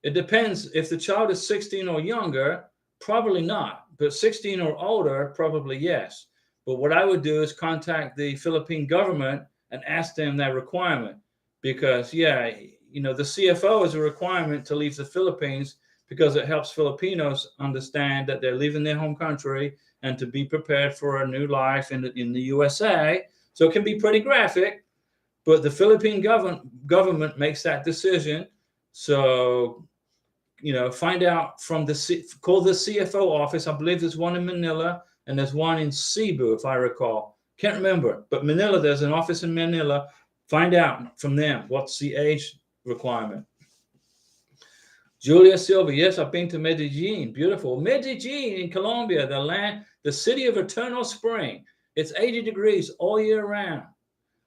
it depends. If the child is 16 or younger, probably not. But 16 or older, probably yes. But what I would do is contact the Philippine government and ask them that requirement. Because, the CFO is a requirement to leave the Philippines because it helps Filipinos understand that they're leaving their home country and to be prepared for a new life in the USA. So it can be pretty graphic, but the Philippine government makes that decision. So, find out from call the CFO office. I believe there's one in Manila and there's one in Cebu, if I recall. Can't remember, but Manila, there's an office in Manila. Find out from them what's the age requirement. Julia Silva, yes, I've been to Medellin. Beautiful. Medellin in Colombia, the city of eternal spring. It's 80 degrees all year round.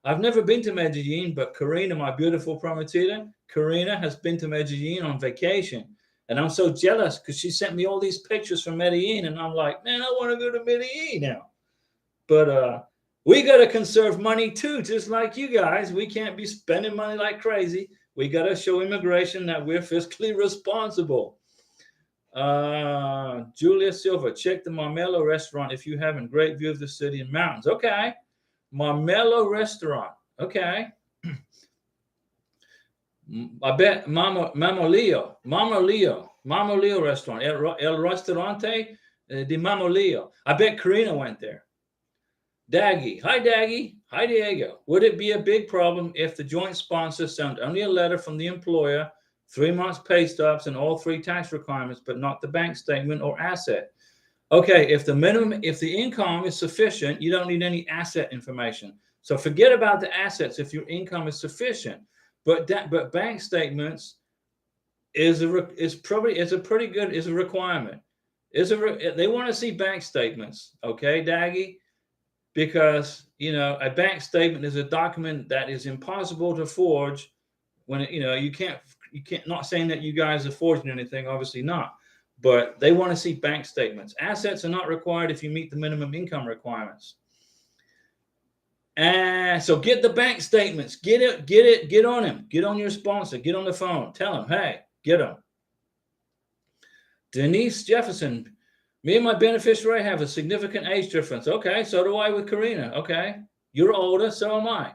I've never been to Medellin, but Karina, my beautiful prometida, Karina has been to Medellin on vacation. And I'm so jealous because she sent me all these pictures from Medellin. And I'm like, man, I want to go to Medellin now. But we got to conserve money too, just like you guys. We can't be spending money like crazy. We got to show immigration that we're fiscally responsible. Julia Silva, check the Marmelo restaurant if you haven't. Great view of the city and mountains. Okay. Marmelo restaurant. Okay. I bet Mamo Leo restaurant. El Restaurante de Mamo Leo. I bet Karina went there. Daggy. Hi, Daggy. Hi, Diego. Would it be a big problem if the joint sponsor sent only a letter from the employer, 3 months pay stubs and all 3 tax requirements, but not the bank statement or asset? Okay, if the income is sufficient, you don't need any asset information. So forget about the assets if your income is sufficient. But bank statements is a requirement. They want to see bank statements, okay, Daggy? Because a bank statement is a document that is impossible to forge. When you can't. Not saying that you guys are forging anything, obviously not. But they want to see bank statements. Assets are not required if you meet the minimum income requirements. And so get the bank statements. Get on him. Get on your sponsor. Get on the phone. Tell him, hey, get them. Denise Jefferson, me and my beneficiary have a significant age difference. Okay, so do I with Karina. Okay, you're older, so am I.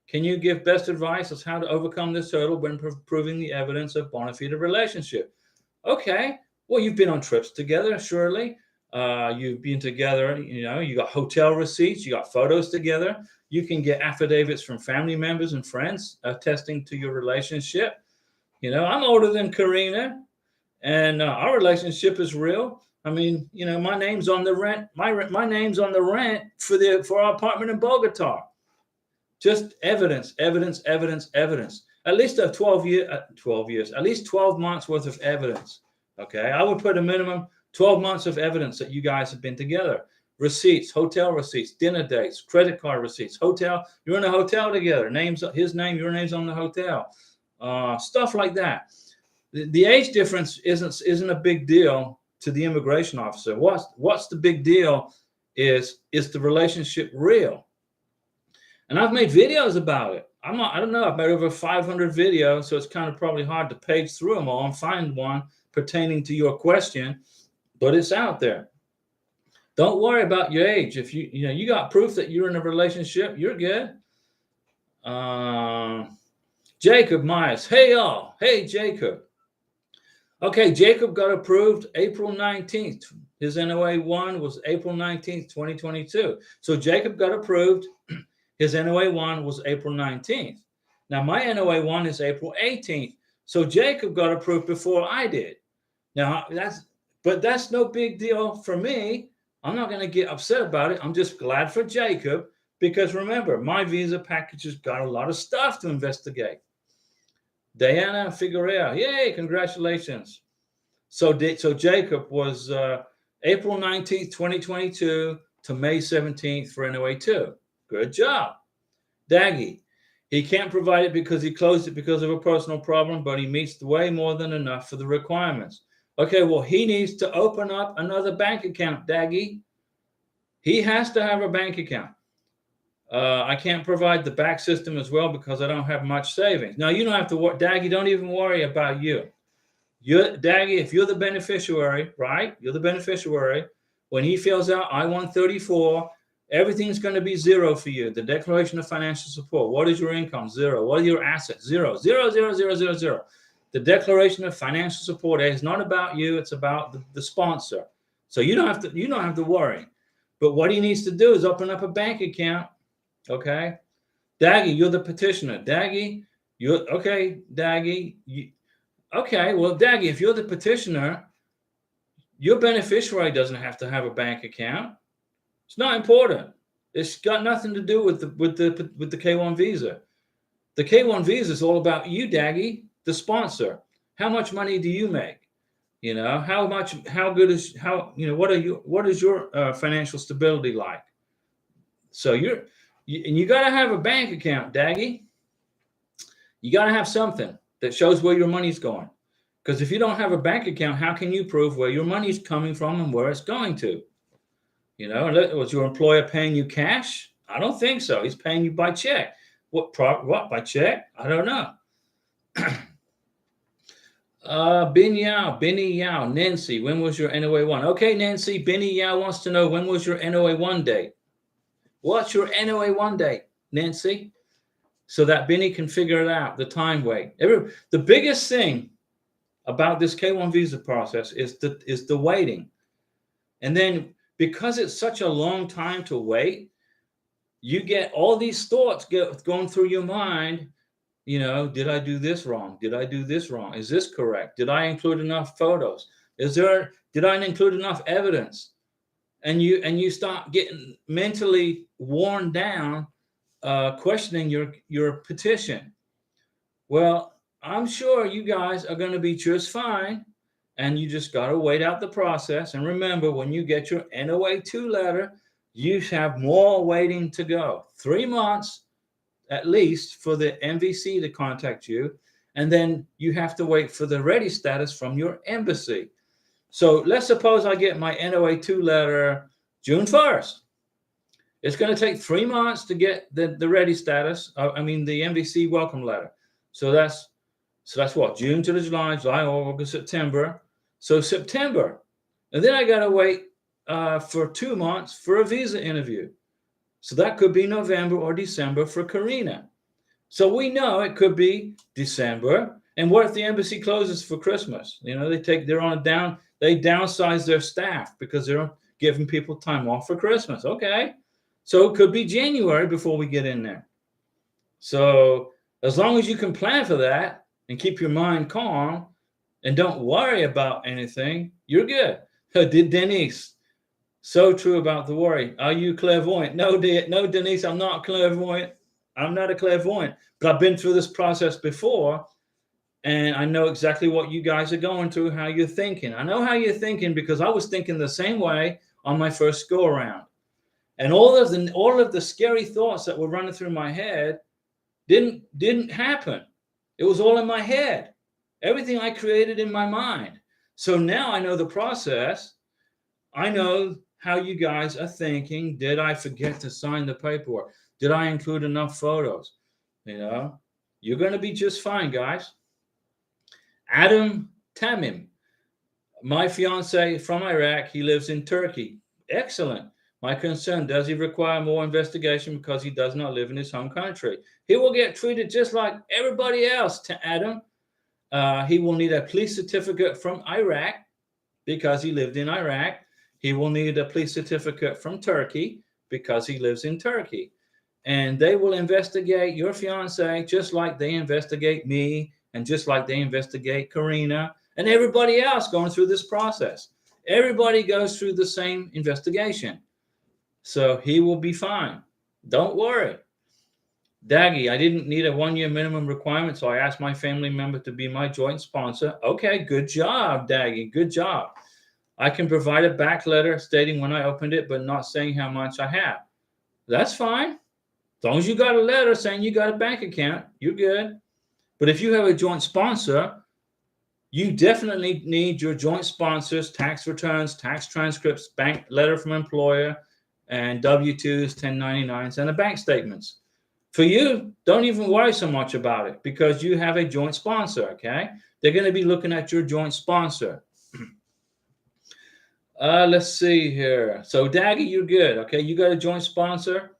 Can you give best advice as how to overcome this hurdle when proving the evidence of bona fide relationship? Okay, well, you've been on trips together, surely. You've been together, you got hotel receipts, you got photos together. You can get affidavits from family members and friends attesting to your relationship. I'm older than Karina, and our relationship is real. I mean, my name's on the rent. My name's on the rent for our apartment in Bogota. Just evidence. At least 12 years, at least 12 months worth of evidence. Okay, I would put a minimum 12 months of evidence that you guys have been together. Receipts, hotel receipts, dinner dates, credit card receipts, hotel. You're in a hotel together. His name, your name's on the hotel. Stuff like that. The age difference isn't a big deal to the immigration officer. What's the big deal is the relationship real? And I've made videos about it. I don't know. I've made over 500 videos, so it's kind of probably hard to page through them all and find one pertaining to your question, but it's out there. Don't worry about your age. If you got proof that you're in a relationship, you're good. Jacob Myers. Hey, y'all. Hey, Jacob. Okay, Jacob got approved April 19th. His NOA 1 was April 19th, 2022. So Jacob got approved. His NOA 1 was April 19th. Now, my NOA 1 is April 18th. So Jacob got approved before I did. Now, that's no big deal for me. I'm not going to get upset about it. I'm just glad for Jacob because remember, my visa package has got a lot of stuff to investigate. Diana Figueroa, yay, congratulations. So Jacob was April 19th, 2022 to May 17th for NOA 2. Good job. Daggy, he can't provide it because he closed it because of a personal problem, but he meets way more than enough for the requirements. Okay, well, he needs to open up another bank account, Daggy. He has to have a bank account. I can't provide the back system as well because I don't have much savings. Now, you don't have to worry. Daggy, don't even worry about you. Daggy, if you're the beneficiary, right? You're the beneficiary. When he fills out I-134, everything's going to be zero for you. The Declaration of Financial Support. What is your income? Zero. What are your assets? Zero. Zero, zero, zero, zero, zero. The Declaration of Financial Support is not about you. It's about the sponsor. So you don't have to worry. But what he needs to do is open up a bank account. Okay. Daggy, you're the petitioner. Daggy, you're okay. Daggy, okay. Well, Daggy, if you're the petitioner, your beneficiary doesn't have to have a bank account. It's not important. It's got nothing to do with the K1 visa. The K1 visa is all about you, Daggy, the sponsor. How much money do you make? You know, how good is, what is your financial stability like? So you got to have a bank account, Daggy. You got to have something that shows where your money's going. Because if you don't have a bank account, how can you prove where your money's coming from and where it's going to? You know, was your employer paying you cash? I don't think so. He's paying you by check. What by check? I don't know. Benny Yao, Nancy, when was your NOA 1? Okay, Nancy, Benny Yao wants to know, when was your NOA 1 date? What's your NOA 1 date, Nancy? So that Benny can figure it out, the time wait. The biggest thing about this K1 visa process is the waiting. And then because it's such a long time to wait, you get all these thoughts going through your mind. You know, did I do this wrong? Did I do this wrong? Is this correct? Did I include enough photos? Did I include enough evidence? And you start getting mentally worn down, questioning your petition. Well, I'm sure you guys are going to be just fine, and you just got to wait out the process. And remember, when you get your NOA 2 letter, you have more waiting to go. 3 months at least for the MVC to contact you, and then you have to wait for the ready status from your embassy. So let's suppose I get my NOA 2 letter June 1st. It's going to take 3 months to get the ready status. The MVC welcome letter. So that's what? June to July, August, September. So September. And then I got to wait for 2 months for a visa interview. So that could be November or December for Karina. So we know it could be December. And what if the embassy closes for Christmas? You know, they downsize their staff because they're giving people time off for Christmas. Okay. So it could be January before we get in there. So as long as you can plan for that and keep your mind calm and don't worry about anything, you're good. Denise, so true about the worry. Are you clairvoyant? No, Denise, I'm not clairvoyant. I'm not a clairvoyant, but I've been through this process before, and I know exactly what you guys are going through, how you're thinking. I know how you're thinking because I was thinking the same way on my first go around. And all of the scary thoughts that were running through my head didn't happen. It was all in my head. Everything I created in my mind. So now I know the process. I know how you guys are thinking. Did I forget to sign the paperwork? Did I include enough photos? You know, you're going to be just fine, guys. Adam Tamim, my fiance from Iraq. He lives in Turkey. Excellent. My concern, does he require more investigation because he does not live in his home country? He will get treated just like everybody else, Adam. He will need a police certificate from Iraq because he lived in Iraq. He will need a police certificate from Turkey because he lives in Turkey. And they will investigate your fiance just like they investigate me and just like they investigate Karina and everybody else going through this process. Everybody goes through the same investigation. So he will be fine. Don't worry. Daggy, I didn't need a 1-year minimum requirement, so I asked my family member to be my joint sponsor. Okay, good job, Daggy. Good job. I can provide a back letter stating when I opened it, but not saying how much I have. That's fine. As long as you got a letter saying you got a bank account, you're good. But if you have a joint sponsor, you definitely need your joint sponsors, tax returns, tax transcripts, bank letter from employer, and W-2s, 1099s, and the bank statements. For you, don't even worry so much about it because you have a joint sponsor, okay? They're going to be looking at your joint sponsor. Let's see here. So, Daggy, you're good, okay? You got a joint sponsor.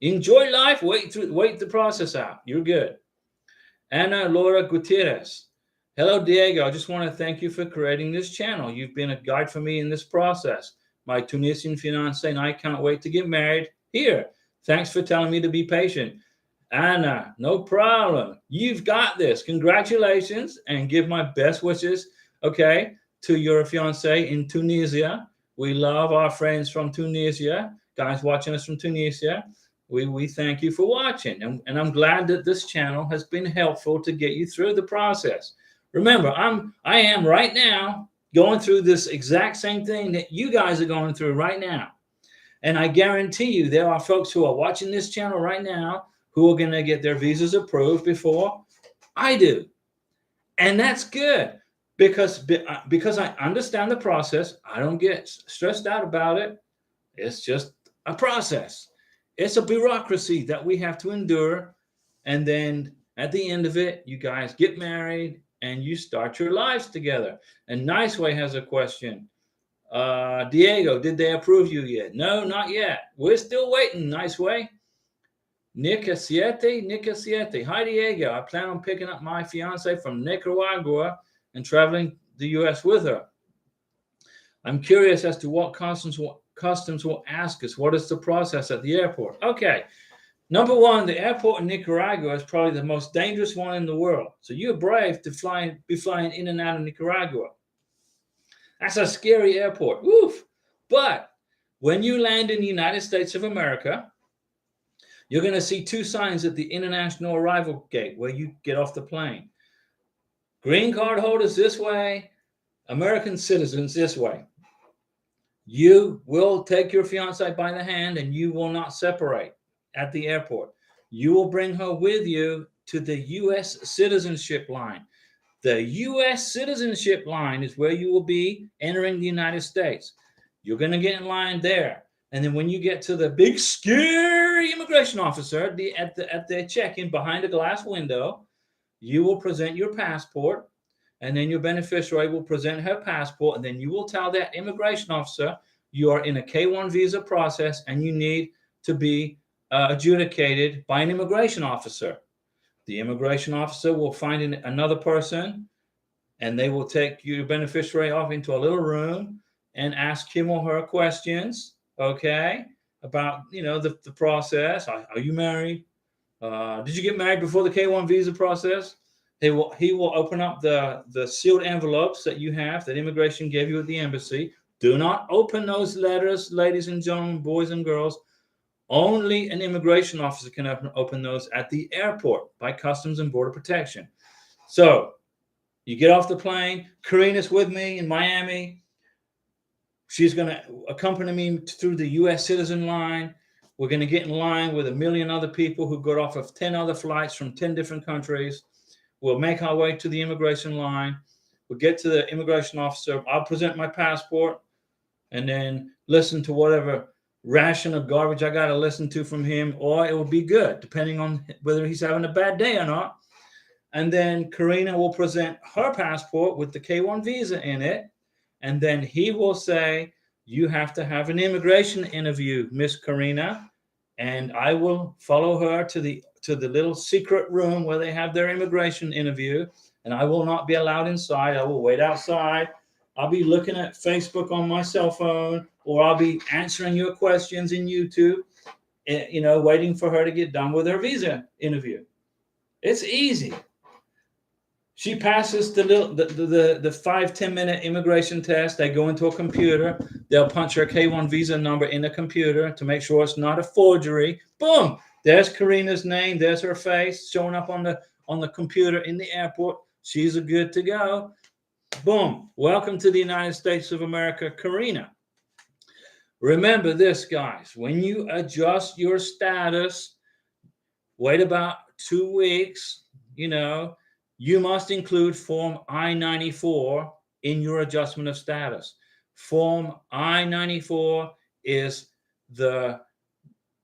Enjoy life. Wait the process out. You're good. Ana Laura Gutierrez. Hello, Diego. I just want to thank you for creating this channel. You've been a guide for me in this process. my Tunisian fiance and I can't wait to get married. Here, thanks for telling me to be patient. Anna, no problem. You've got this. Congratulations, and give my best wishes, okay, to your fiance in Tunisia. We love our friends from Tunisia, guys watching us from Tunisia. We thank you for watching, and I'm glad that this channel has been helpful to get you through the process. Remember, I am right now going through this exact same thing that you guys are going through right now. And I guarantee you there are folks who are watching this channel right now who are going to get their visas approved before I do. And that's good because I understand the process. I don't get stressed out about it. It's just a process. It's a bureaucracy that we have to endure. And then at the end of it, you guys get married and you start your lives together. And Niceway has a question. Diego, did they approve you yet? No, not yet. We're still waiting. Niceway. Nica Siete. Hi, Diego. I plan on picking up my fiance from Nicaragua and traveling the U.S. with her. I'm curious as to what customs will ask us. What is the process at the airport? Okay. Number one, the airport in Nicaragua is probably the most dangerous one in the world. So you're brave to be flying in and out of Nicaragua. That's a scary airport. Woof. But when you land in the United States of America, you're going to see two signs at the international arrival gate where you get off the plane. Green card holders this way, American citizens this way. You will take your fiancée by the hand and you will not separate at the airport. You will bring her with you to the U.S. citizenship line. The U.S. citizenship line is where you will be entering the United States. You're going to get in line there. And then when you get to the big, scary immigration officer at the check-in behind a glass window, you will present your passport, and then your beneficiary will present her passport, and then you will tell that immigration officer you are in a K-1 visa process and you need to be adjudicated by an immigration officer. The immigration officer will find another person, and they will take your beneficiary off into a little room and ask him or her questions. Okay, about the process. Are you married? Did you get married before the K-1 visa process? He will open up the sealed envelopes that you have that immigration gave you at the embassy. Do not open those letters, ladies and gentlemen, boys and girls. Only an immigration officer can open those at the airport by Customs and Border Protection. So you get off the plane. Karina's with me in Miami. She's going to accompany me through the U.S. citizen line. We're going to get in line with 1 million other people who got off of 10 other flights from 10 different countries. We'll make our way to the immigration line. We'll get to the immigration officer. I'll present my passport and then listen to whatever ration of garbage I got to listen to from him, or it will be good, depending on whether he's having a bad day or not. And then Karina will present her passport with the K-1 visa in it. And then he will say, you have to have an immigration interview, Miss Karina. And I will follow her to the little secret room where they have their immigration interview. And I will not be allowed inside. I will wait outside. I'll be looking at Facebook on my cell phone, or I'll be answering your questions in YouTube, waiting for her to get done with her visa interview. It's easy. She passes the 5-10 minute immigration test. They go into a computer. They'll punch her K-1 visa number in the computer to make sure it's not a forgery. Boom! There's Karina's name. There's her face showing up on the computer in the airport. She's good to go. Boom! Welcome to the United States of America, Karina. Remember this, guys. When you adjust your status, wait about 2 weeks. You must include Form I-94 in your adjustment of status. Form I-94 is the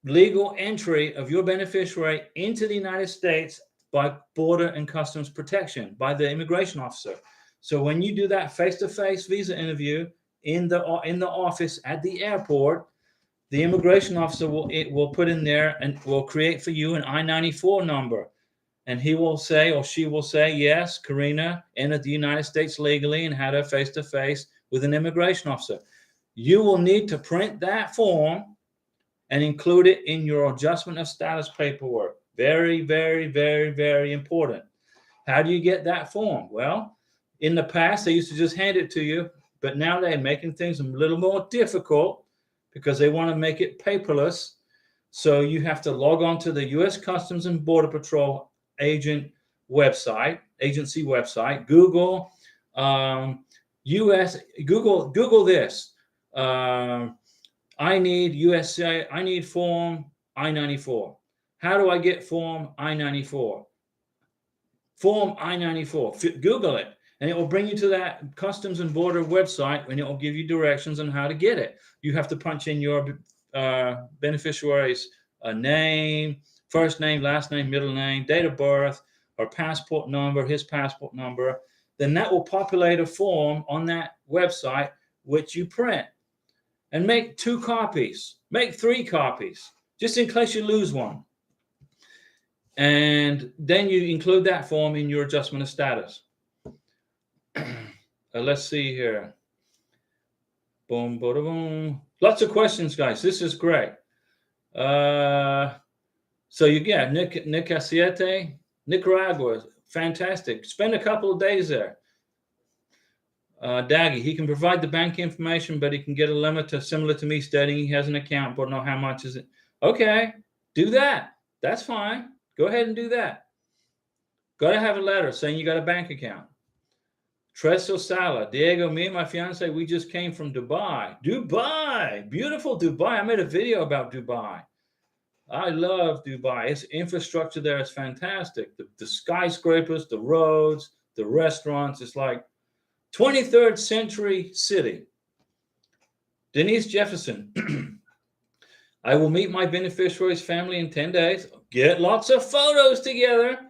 legal entry of your beneficiary into the United States by Border and Customs Protection, by the immigration officer. So when you do that face-to-face visa interview in the office at the airport, the immigration officer will put in there and will create for you an I-94 number. And he will say, or she will say, yes, Karina entered the United States legally and had her face-to-face with an immigration officer. you will need to print that form and include it in your adjustment of status paperwork. Very, very, very, very important. How do you get that form? Well, in the past, they used to just hand it to you, but now they're making things a little more difficult because they want to make it paperless. So you have to log on to the U.S. Customs and Border Patrol agency website, Google Google this. I need form I-94. How do I get form I-94? Form I-94. Google it, and it will bring you to that Customs and Border website, and it will give you directions on how to get it. You have to punch in your beneficiary's name, first name, last name, middle name, date of birth, or passport number, his passport number. Then that will populate a form on that website, which you print. And make 2 copies, make 3 copies, just in case you lose one. And then you include that form in your adjustment of status. Let's see here. Boom, boom, boom. Lots of questions, guys. This is great. So you get Nicaragua, fantastic. Spend a couple of days there. Daggy, he can provide the bank information, but he can get a limit similar to me stating he has an account, but know how much is it. Okay, do that. That's fine. Go ahead and do that. Got to have a letter saying you got a bank account. Treso Sala, Diego, me and my fiance, we just came from Dubai. Dubai, beautiful Dubai. I made a video about Dubai. I love Dubai. Its infrastructure there is fantastic. The skyscrapers, the roads, the restaurants. It's like 23rd century city. Denise Jefferson. I will meet my beneficiary's family in 10 days. Get lots of photos together.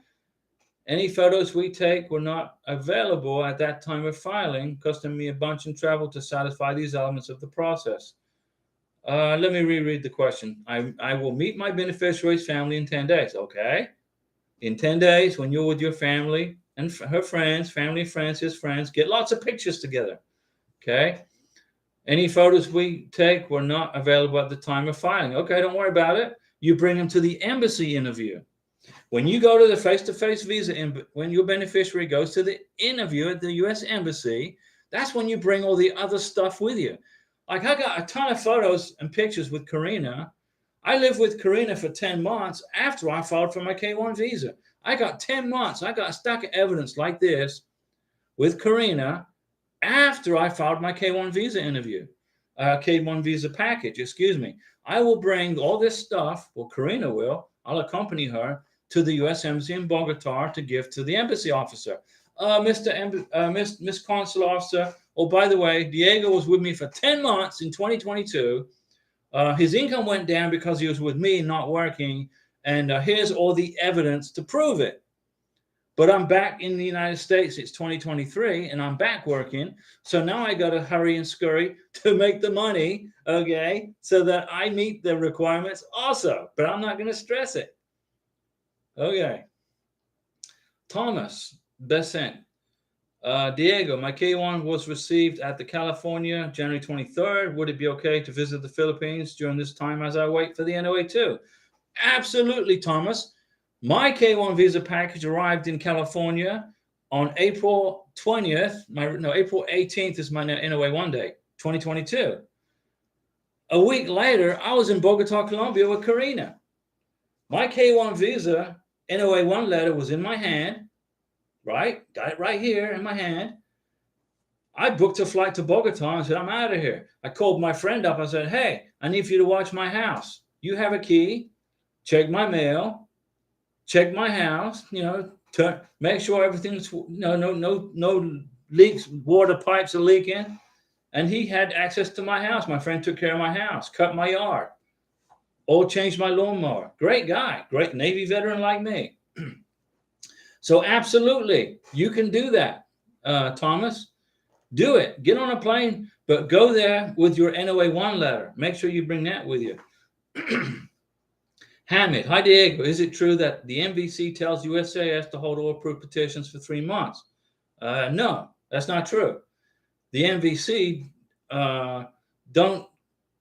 Any photos we take were not available at that time of filing, costing me a bunch in travel to satisfy these elements of the process. Let me reread the question. I will meet my beneficiary's family in 10 days. Okay. In 10 days, when you're with your family and her friends, family, friends, his friends, get lots of pictures together. Okay. Any photos we take were not available at the time of filing. Okay, don't worry about it. You bring them to the embassy interview. When you go to the face-to-face visa, when your beneficiary goes to the interview at the U.S. Embassy, that's when you bring all the other stuff with you. Like I got a ton of photos and pictures with Karina. I lived with Karina for 10 months after I filed for my K-1 visa. I got 10 months. I got a stack of evidence like this with Karina after I filed my K-1 visa K-1 visa package, excuse me. I will bring all this stuff, well, Karina will, I'll accompany her to the U.S. Embassy in Bogota to give to the embassy officer. Miss Consular Officer, oh, by the way, Diego was with me for 10 months in 2022. His income went down because he was with me, not working, and here's all the evidence to prove it. But I'm back in the United States. It's 2023, and I'm back working. So now I got to hurry and scurry to make the money, okay, so that I meet the requirements also. But I'm not going to stress it. Okay. Thomas Besant. Diego, my K-1 was received at the California January 23rd. Would it be okay to visit the Philippines during this time as I wait for the NOA-2? Absolutely, Thomas. My K-1 visa package arrived in California on April 20th. April 18th is my NOA-1 date, 2022. A week later, I was in Bogota, Colombia with Karina. My K-1 visa NOA-1 letter was in my hand, right? Got it right here in my hand. I booked a flight to Bogota and said, I'm out of here. I called my friend up. I said, hey, I need for you to watch my house. You have a key. Check my mail. Check my house, make sure everything's no leaks, water pipes are leaking. And he had access to my house. My friend took care of my house, cut my yard, oil changed my lawnmower. Great guy, great Navy veteran like me. So absolutely, you can do that, Thomas. Do it. Get on a plane, but go there with your NOA-1 letter. Make sure you bring that with you. Hamid, hi Diego, is it true that the MVC tells USCIS to hold all approved petitions for 3 months? No, that's not true. The MVC don't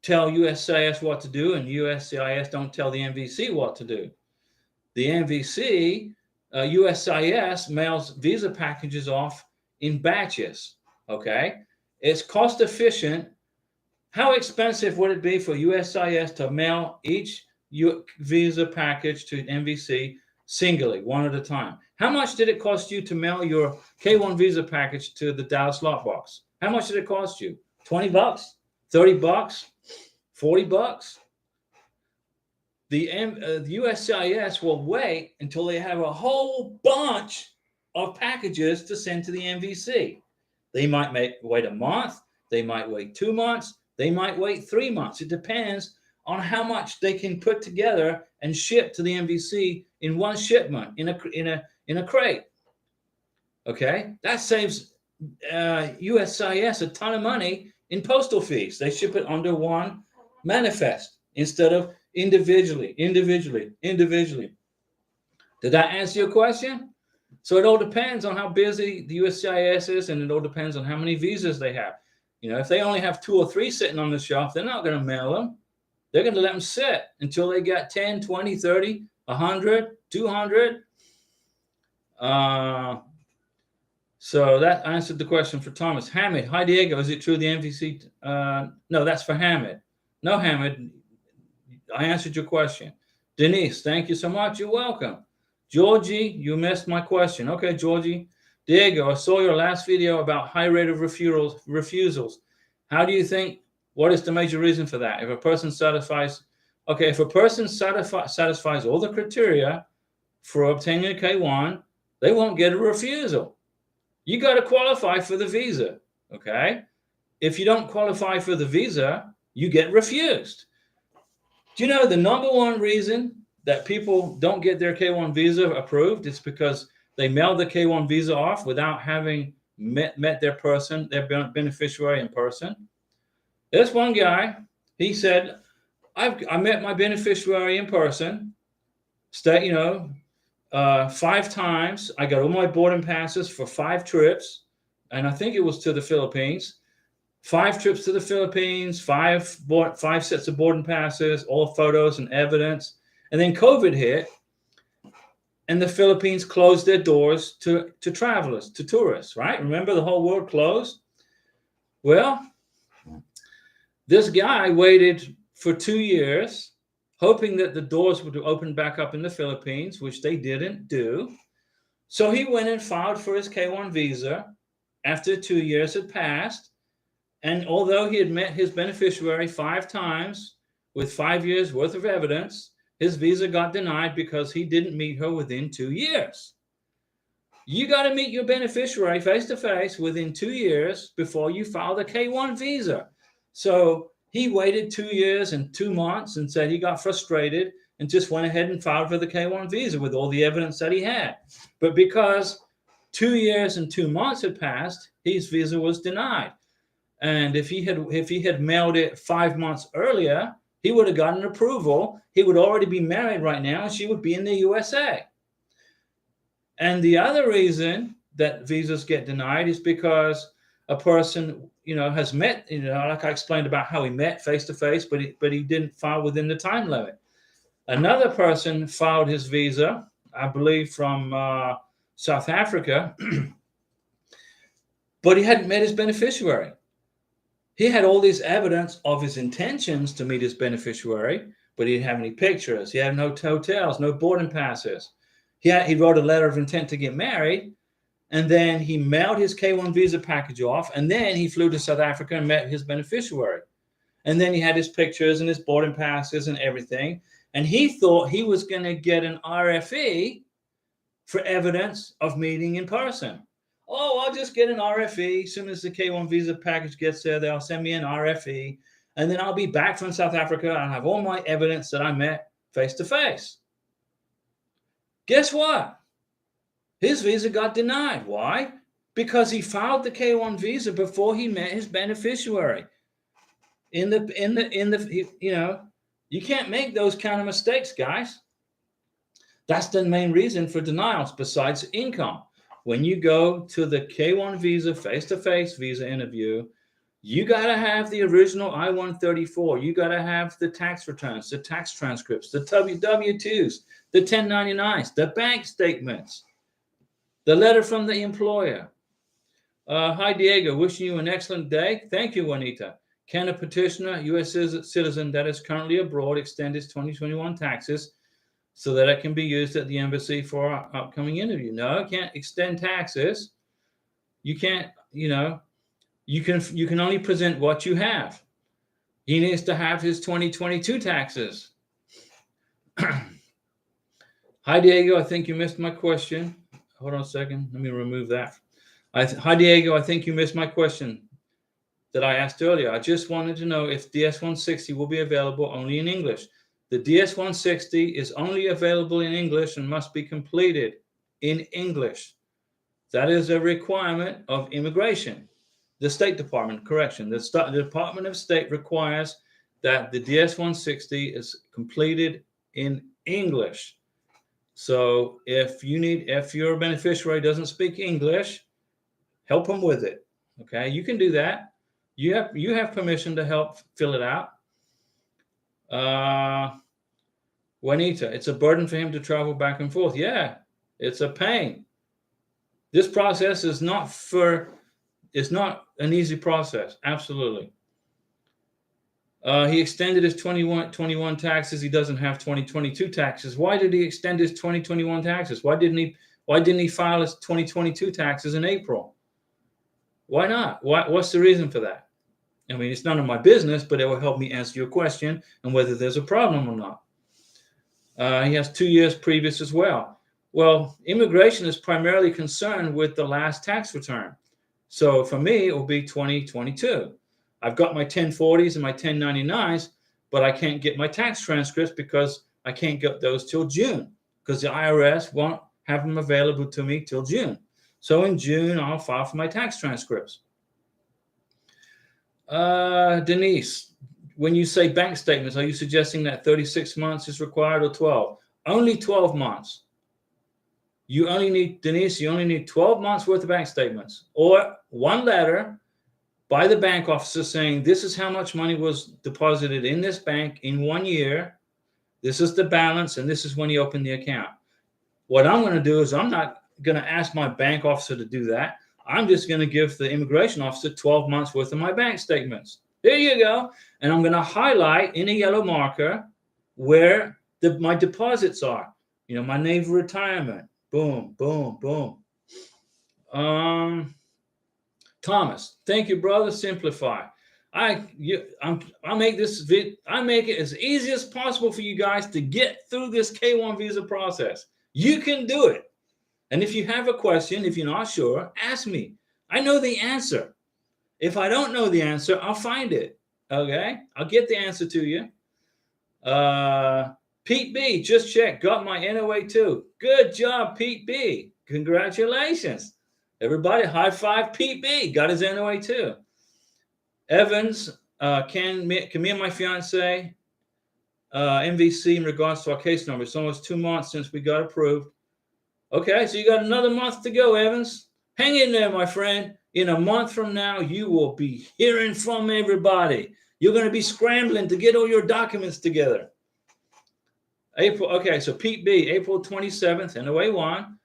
tell USCIS what to do, and USCIS don't tell the NVC what to do. The NVC, USCIS mails visa packages off in batches. Okay, it's cost efficient. How expensive would it be for USCIS to mail each visa package to NVC singly, one at a time? How much did it cost you to mail your K1 visa package to the Dallas Lockbox? How much did it cost you? 20 bucks? 30 bucks? 40 bucks? The USCIS will wait until they have a whole bunch of packages to send to the NVC. They might wait a month. They might wait 2 months. They might wait 3 months. It depends on how much they can put together and ship to the NVC in one shipment in a crate. Okay, that saves USCIS a ton of money in postal fees. They ship it under one manifest instead of individually. Did that answer your question? So it all depends on how busy the USCIS is, and it all depends on how many visas they have. You know, if they only have 2 or 3 sitting on the shelf, they're not going to mail them. They're going to let them sit until they got 10, 20, 30, 100, 200. So that answered the question for Thomas. Hamid, hi Diego, is it true the NVC? No, that's for Hamid. No, Hamid, I answered your question. Denise, thank you so much. You're welcome. Georgie, you missed my question. Okay, Georgie. Diego, I saw your last video about high rate of refusals. How do you think, what is the major reason for that? If a person satisfies all the criteria for obtaining a K1, they won't get a refusal. You got to qualify for the visa, okay? If you don't qualify for the visa, you get refused. Do you know the number one reason that people don't get their K1 visa approved? It's because they mail the K1 visa off without having met their beneficiary in person. There's one guy, he said, I met my beneficiary in person, 5 times. I got all my boarding passes for 5 trips, and I think it was to the Philippines. 5 trips to the Philippines, 5 sets of boarding passes, all photos and evidence. And then COVID hit, and the Philippines closed their doors to travelers, to tourists, right? Remember, the whole world closed? Well, this guy waited for 2 years, hoping that the doors would open back up in the Philippines, which they didn't do. So he went and filed for his K1 visa after 2 years had passed. And although he had met his beneficiary 5 times with 5 years worth of evidence, his visa got denied because he didn't meet her within 2 years. You got to meet your beneficiary face to face within 2 years before you file the K1 visa. So he waited 2 years and 2 months and said he got frustrated and just went ahead and filed for the K1 visa with all the evidence that he had. But because 2 years and 2 months had passed, his visa was denied. And if he had mailed it 5 months earlier, he would have gotten approval. He would already be married right now, and she would be in the USA. And the other reason that visas get denied is because a person, has met, like I explained about how he met face to face, but he didn't file within the time limit. Another person filed his visa, I believe from South Africa, but he hadn't met his beneficiary. He had all this evidence of his intentions to meet his beneficiary, but he didn't have any pictures. He had no hotels, no boarding passes. He wrote a letter of intent to get married, and then he mailed his K1 visa package off, and then he flew to South Africa and met his beneficiary. And then he had his pictures and his boarding passes and everything, and he thought he was going to get an RFE for evidence of meeting in person. Oh, I'll just get an RFE. As soon as the K1 visa package gets there, they'll send me an RFE. And then I'll be back from South Africa. I'll have all my evidence that I met face to face. Guess what? His visa got denied. Why? Because he filed the K1 visa before he met his beneficiary. You can't make those kind of mistakes, guys. That's the main reason for denials besides income. When you go to the K1 visa face-to-face visa interview, You got to have the original I-134. You got to have the tax returns, the tax transcripts, the W-2s, the 1099s, the bank statements, the letter from the employer. Hi, Diego. Wishing you an excellent day. Thank you, Juanita. Can a petitioner, U.S. citizen that is currently abroad, extend his 2021 taxes so that it can be used at the embassy for our upcoming interview? No, I can't extend taxes. You can't, you can only present what you have. He needs to have his 2022 taxes. Hi, Diego. I think you missed my question. Hold on a second. Let me remove that. Hi, Diego. I think you missed my question that I asked earlier. I just wanted to know if DS-160 will be available only in English. The DS-160 is only available in English and must be completed in English. That is a requirement of immigration. The State Department, correction. The Department of State requires that the DS-160 is completed in English. So if your beneficiary doesn't speak English, help them with it. Okay, you can do that. You have permission to help fill it out. Juanita, it's a burden for him to travel back and forth. Yeah, it's a pain. This process is not an easy process. Absolutely. He extended his 2021 taxes. He doesn't have 2022 taxes. Why did he extend his 2021 taxes? Why didn't he file his 2022 taxes in April? Why not? What's the reason for that? I mean, it's none of my business, but it will help me answer your question and whether there's a problem or not. He has 2 years previous as well. Well, immigration is primarily concerned with the last tax return. So for me, it will be 2022. I've got my 1040s and my 1099s, but I can't get my tax transcripts because I can't get those till June because the IRS won't have them available to me till June. So in June, I'll file for my tax transcripts. Denise, when you say bank statements, are you suggesting that 36 months is required or 12? Only 12 months. You only need 12 months worth of bank statements or one letter by the bank officer saying this is how much money was deposited in this bank in 1 year. This is the balance, and this is when you open the account. What I'm going to do is I'm not going to ask my bank officer to do that. I'm just going to give the immigration officer 12 months worth of my bank statements. There you go. And I'm going to highlight in a yellow marker where my deposits are. My Naval retirement. Boom, boom, boom. Thomas, thank you, brother. Simplify. I make it as easy as possible for you guys to get through this K-1 visa process. You can do it. And if you have a question, if you're not sure, ask me. I know the answer. If I don't know the answer, I'll find it. Okay? I'll get the answer to you. Pete B, just checked. Got my NOA too. Good job, Pete B. Congratulations. Everybody, high five Pete B. Got his NOA too. Evans, can me and my fiance MVC in regards to our case number? It's almost 2 months since we got approved. Okay, so you got another month to go, Evans. Hang in there, my friend. In a month from now, you will be hearing from everybody. You're going to be scrambling to get all your documents together. Okay, so Pete B, April 27th, NOA 1.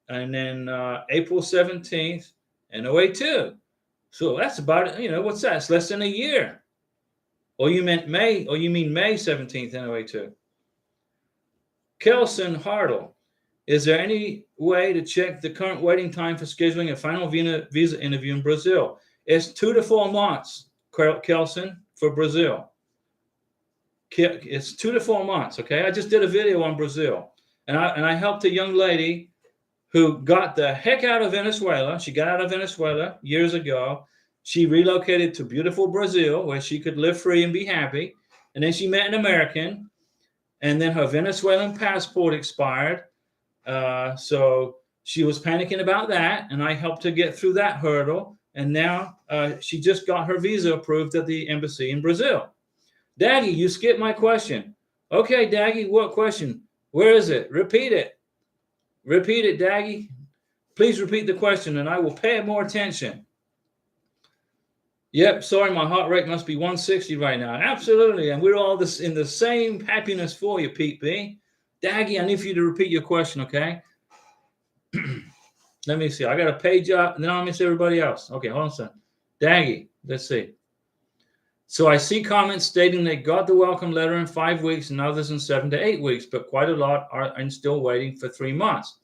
And then April 17th, NOA 2. So that's about, what's that? It's less than a year. Or you mean May 17th, NOA 2. Kelson Hartle. Is there any way to check the current waiting time for scheduling a final visa interview in Brazil? It's 2 to 4 months, Kelson, for Brazil. It's 2 to 4 months, okay? I just did a video on Brazil. And I helped a young lady who got the heck out of Venezuela. She got out of Venezuela years ago. She relocated to beautiful Brazil where she could live free and be happy. And then she met an American. And then her Venezuelan passport expired. So she was panicking about that, and I helped her get through that hurdle. And now she just got her visa approved at the embassy in Brazil. Daggy, you skipped my question. Okay, Daggy, what question? Where is it? Repeat it. Repeat it, Daggy. Please repeat the question, and I will pay more attention. Yep, sorry, my heart rate must be 160 right now. Absolutely, and we're all this in the same happiness for you, Pete B. Daggy, I need for you to repeat your question, okay? Let me see. I got a page up, and then I'll miss everybody else. Okay, hold on a second. Daggy, let's see. So I see comments stating they got the welcome letter in 5 weeks and others in 7 to 8 weeks, but quite a lot are and still waiting for 3 months.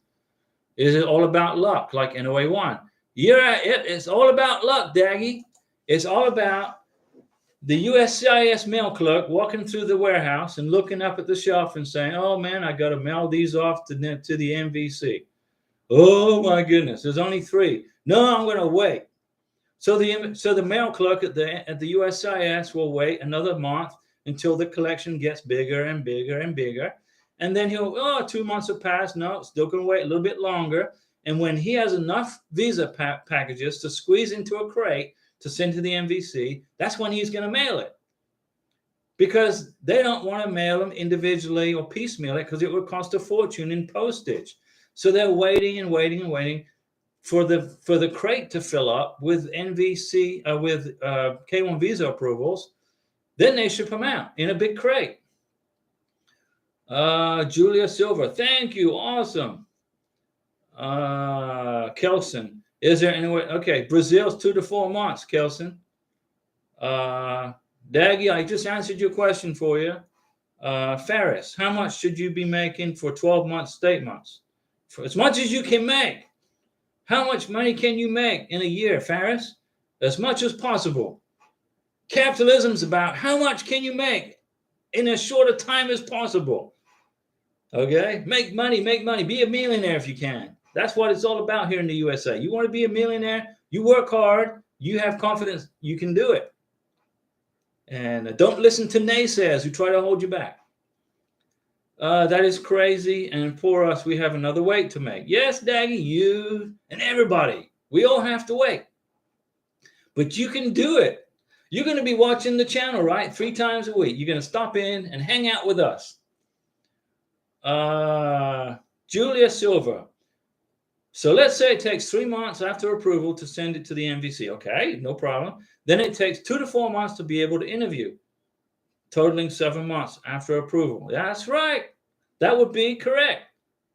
Is it all about luck, like NOA1? Yeah, it's all about luck, Daggy. It's all about the USCIS mail clerk walking through the warehouse and looking up at the shelf and saying, oh man, I got to mail these off to the MVC. Oh my goodness, there's only 3. No, I'm going to wait. So the mail clerk at the USCIS will wait another month until the collection gets bigger and bigger and bigger. And then 2 months have passed. No, still going to wait a little bit longer. And when he has enough visa packages to squeeze into a crate to send to the MVC, that's when he's going to mail it. Because they don't want to mail them individually or piecemeal it because it would cost a fortune in postage. So they're waiting and waiting and waiting for the crate to fill up with NVC with K1 visa approvals. Then they ship them out in a big crate. Julia Silver, thank you, awesome. Kelson, is there any way? Okay, Brazil's 2 to 4 months. Kelson, Daggy, I just answered your question for you. Ferris, how much should you be making for 12-month statements? For as much as you can make. How much money can you make in a year, Ferris? As much as possible. Capitalism's about how much can you make in as short a time as possible. Okay? Make money, make money. Be a millionaire if you can. That's what it's all about here in the USA. You want to be a millionaire? You work hard. You have confidence. You can do it. And don't listen to naysayers who try to hold you back. That is crazy. And for us, we have another wait to make. Yes, Daggy, you and everybody. We all have to wait. But you can do it. You're going to be watching the channel, right? 3 times a week. You're going to stop in and hang out with us. Julia Silva. So let's say it takes 3 months after approval to send it to the MVC. Okay, no problem. Then it takes 2 to 4 months to be able to interview, totaling 7 months after approval. That's right. That would be correct.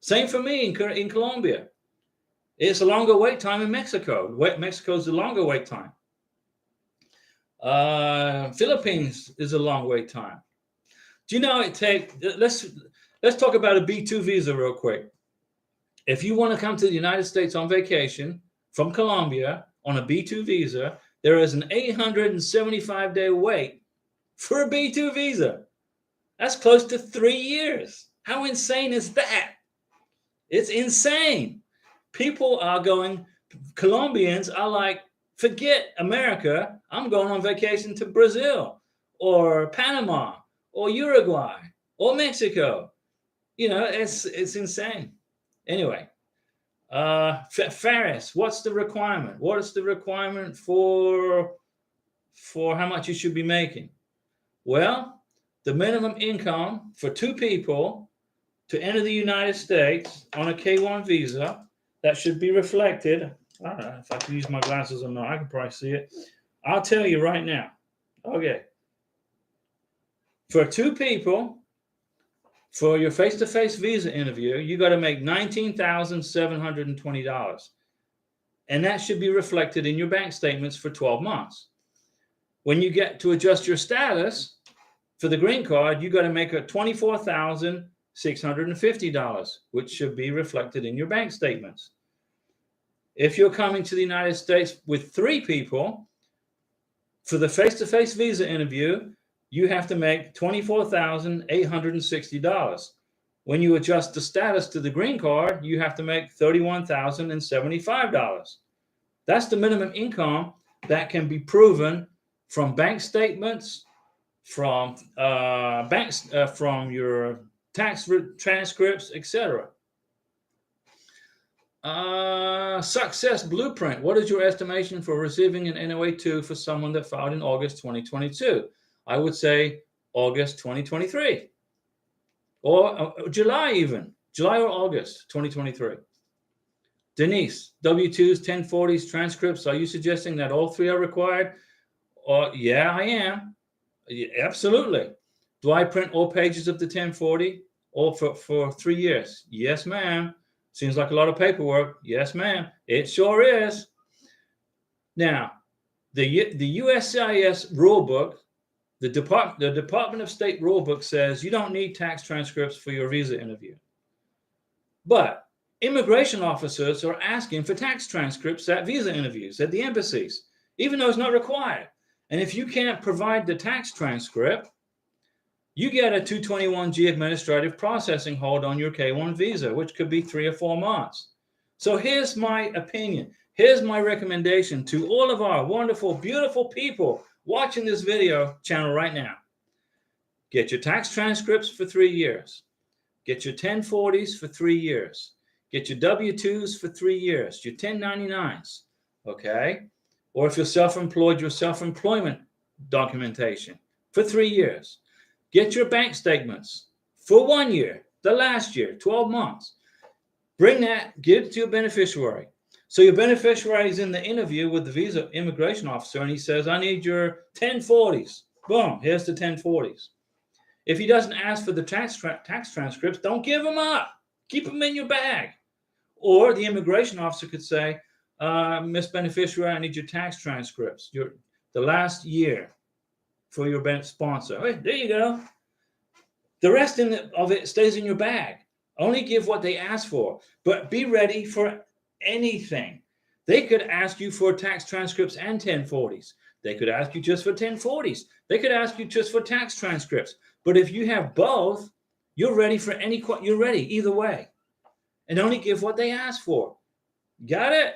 Same for me in Colombia. It's a longer wait time in Mexico. Mexico's a longer wait time. Philippines is a long wait time. Do you know it takes? Let's talk about a B2 visa real quick. If you want to come to the United States on vacation from Colombia on a B2 visa, there is an 875-day wait for a B2 visa. That's close to 3 years. How insane is that? It's insane. People are going, Colombians are like, forget America. I'm going on vacation to Brazil or Panama or Uruguay or Mexico. You know, it's insane. Anyway, Ferris, what's the requirement? What is the requirement for how much you should be making? Well, the minimum income for 2 people to enter the United States on a K1 visa, that should be reflected. I don't know if I can use my glasses or not. I can probably see it. I'll tell you right now. Okay. For 2 people, for your face-to-face visa interview, you got to make $19,720. And that should be reflected in your bank statements for 12 months. When you get to adjust your status for the green card, you got to make a $24,650, which should be reflected in your bank statements. If you're coming to the United States with 3 people, for the face-to-face visa interview, you have to make $24,860. When you adjust the status to the green card, you have to make $31,075. That's the minimum income that can be proven from bank statements, from from your tax transcripts, etc. Success Blueprint. What is your estimation for receiving an NOA2 for someone that filed in August 2022? I would say August 2023 or July even. July or August 2023. Denise, W-2s, 1040s, transcripts. Are you suggesting that all 3 are required? Yeah, I am. Yeah, absolutely. Do I print all pages of the 1040 all for 3 years? Yes, ma'am. Seems like a lot of paperwork. Yes, ma'am. It sure is. Now, the USCIS rulebook, the Department of State rulebook says you don't need tax transcripts for your visa interview. But immigration officers are asking for tax transcripts at visa interviews at the embassies, even though it's not required. And if you can't provide the tax transcript, you get a 221G administrative processing hold on your K1 visa, which could be 3 or 4 months. So here's my opinion. Here's my recommendation to all of our wonderful, beautiful people watching this video channel right now. Get your tax transcripts for 3 years. Get your 1040s for 3 years. Get your W-2s for 3 years, your 1099s, okay? Or if you're self-employed, your self-employment documentation for 3 years. Get your bank statements for 1 year, the last year, 12 months. Bring that, give it to your beneficiary. So your beneficiary is in the interview with the visa immigration officer and he says, I need your 1040s. Boom, here's the 1040s. If he doesn't ask for the tax transcripts, don't give them up. Keep them in your bag. Or the immigration officer could say, Miss Beneficiary, I need your tax transcripts, the last year for your sponsor. Hey, there you go. The rest of it stays in your bag. Only give what they ask for, but be ready for anything. They could ask you for tax transcripts and 1040s. They could ask you just for 1040s. They could ask you just for tax transcripts. But if you have both, you're ready for you're ready either way. And only give what they ask for. Got it?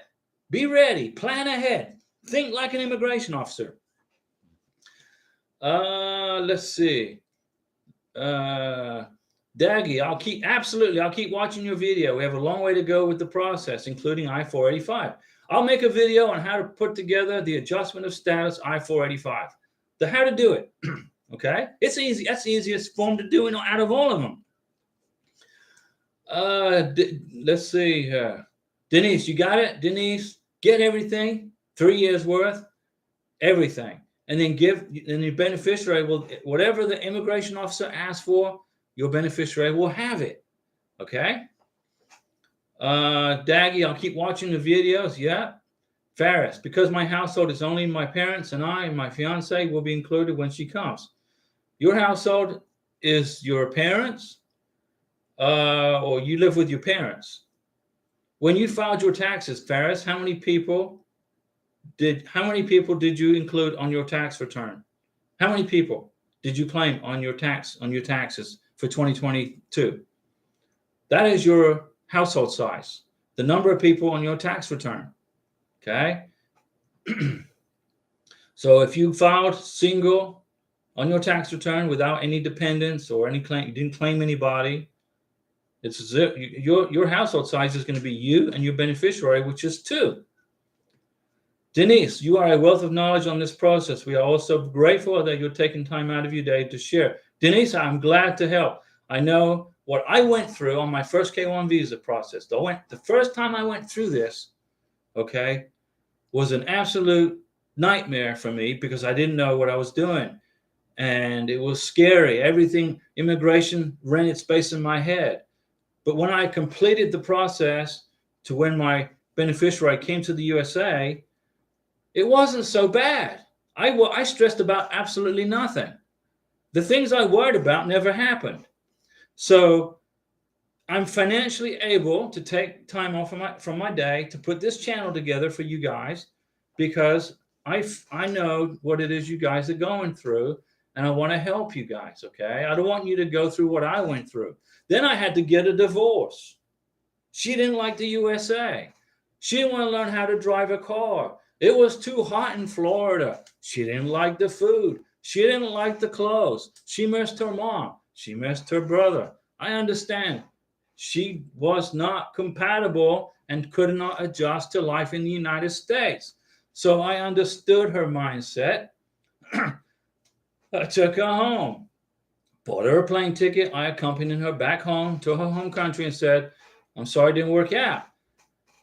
Be ready. Plan ahead. Think like an immigration officer. Let's see. Daggy, I'll keep watching your video. We have a long way to go with the process, including I-485. I'll make a video on how to put together the adjustment of status I-485. How to do it. Okay? It's easy. That's the easiest form to do out of all of them. Let's see. Denise, you got it? Denise, get everything. 3 years worth. Everything. And then your beneficiary will, whatever the immigration officer asks for, your beneficiary will have it. Okay? Daggy, I'll keep watching the videos. Yeah. Ferris, because my household is only my parents and I and my fiance will be included when she comes. Your household is your parents, or you live with your parents. When you filed your taxes, Ferris, how many people did you include on your tax return? How many people did you claim on your taxes for 2022? That is your household size, the number of people on your tax return. Okay. So if you filed single on your tax return without any dependents or any claim, you didn't claim anybody, it's your household size is going to be you and your beneficiary, which is 2. Denise, you are a wealth of knowledge on this process. We are also grateful that you're taking time out of your day to share. Denise, I'm glad to help. I know what I went through on my first K1 visa process. The first time I went through this, okay, was an absolute nightmare for me because I didn't know what I was doing. And it was scary. Everything, immigration rented space in my head. But when I completed the process to when my beneficiary came to the USA, it wasn't so bad. I stressed about absolutely nothing. The things I worried about never happened. So I'm financially able to take time off from my day to put this channel together for you guys because I know what it is you guys are going through and I want to help you guys, okay? I don't want you to go through what I went through. Then I had to get a divorce. She didn't like the USA. She didn't want to learn how to drive a car. It was too hot in Florida. She didn't like the food. She didn't like the clothes. She missed her mom. She missed her brother. I understand. She was not compatible and could not adjust to life in the United States. So I understood her mindset. I took her home, bought her a plane ticket. I accompanied her back home to her home country and said, I'm sorry it didn't work out.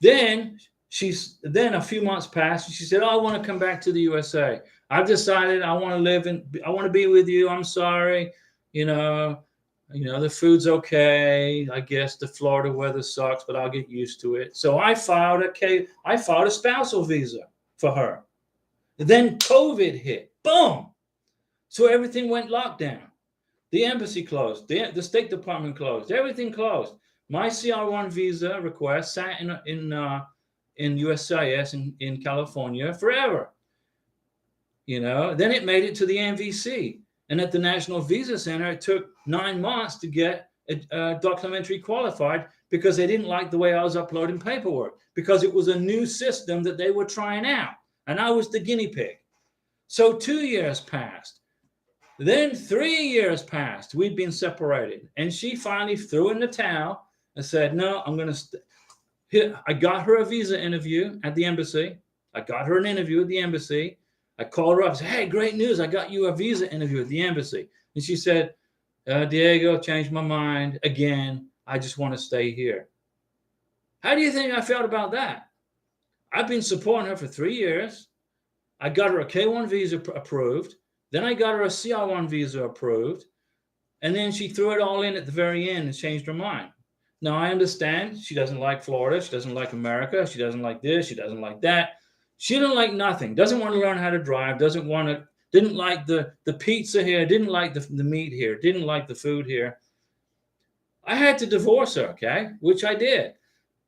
Then a few months passed and she said, oh, I want to come back to the USA. I've decided I want to be with you. I'm sorry. The food's okay. I guess the Florida weather sucks, but I'll get used to it. So I filed a spousal visa for her. Then COVID hit. Boom. So everything went lockdown. The embassy closed. The State Department closed. Everything closed. My CR1 visa request sat in USCIS in California forever. Then it made it to the NVC. And at the National Visa Center, it took 9 months to get documentary qualified because they didn't like the way I was uploading paperwork, because it was a new system that they were trying out. And I was the guinea pig. So 2 years passed. Then 3 years passed. We'd been separated. And she finally threw in the towel and said, no, I'm going to I got her a visa interview at the embassy. I got her an interview at the embassy. I called her up and said, hey, great news. I got you a visa interview at the embassy. And she said, Diego, changed my mind again. I just want to stay here. How do you think I felt about that? I've been supporting her for 3 years. I got her a K1 visa approved. Then I got her a CR1 visa approved. And then she threw it all in at the very end and changed her mind. Now, I understand she doesn't like Florida. She doesn't like America. She doesn't like this. She doesn't like that. She didn't like nothing. Doesn't want to learn how to drive. Didn't like the pizza here. Didn't like the meat here. Didn't like the food here. I had to divorce her, okay? Which I did.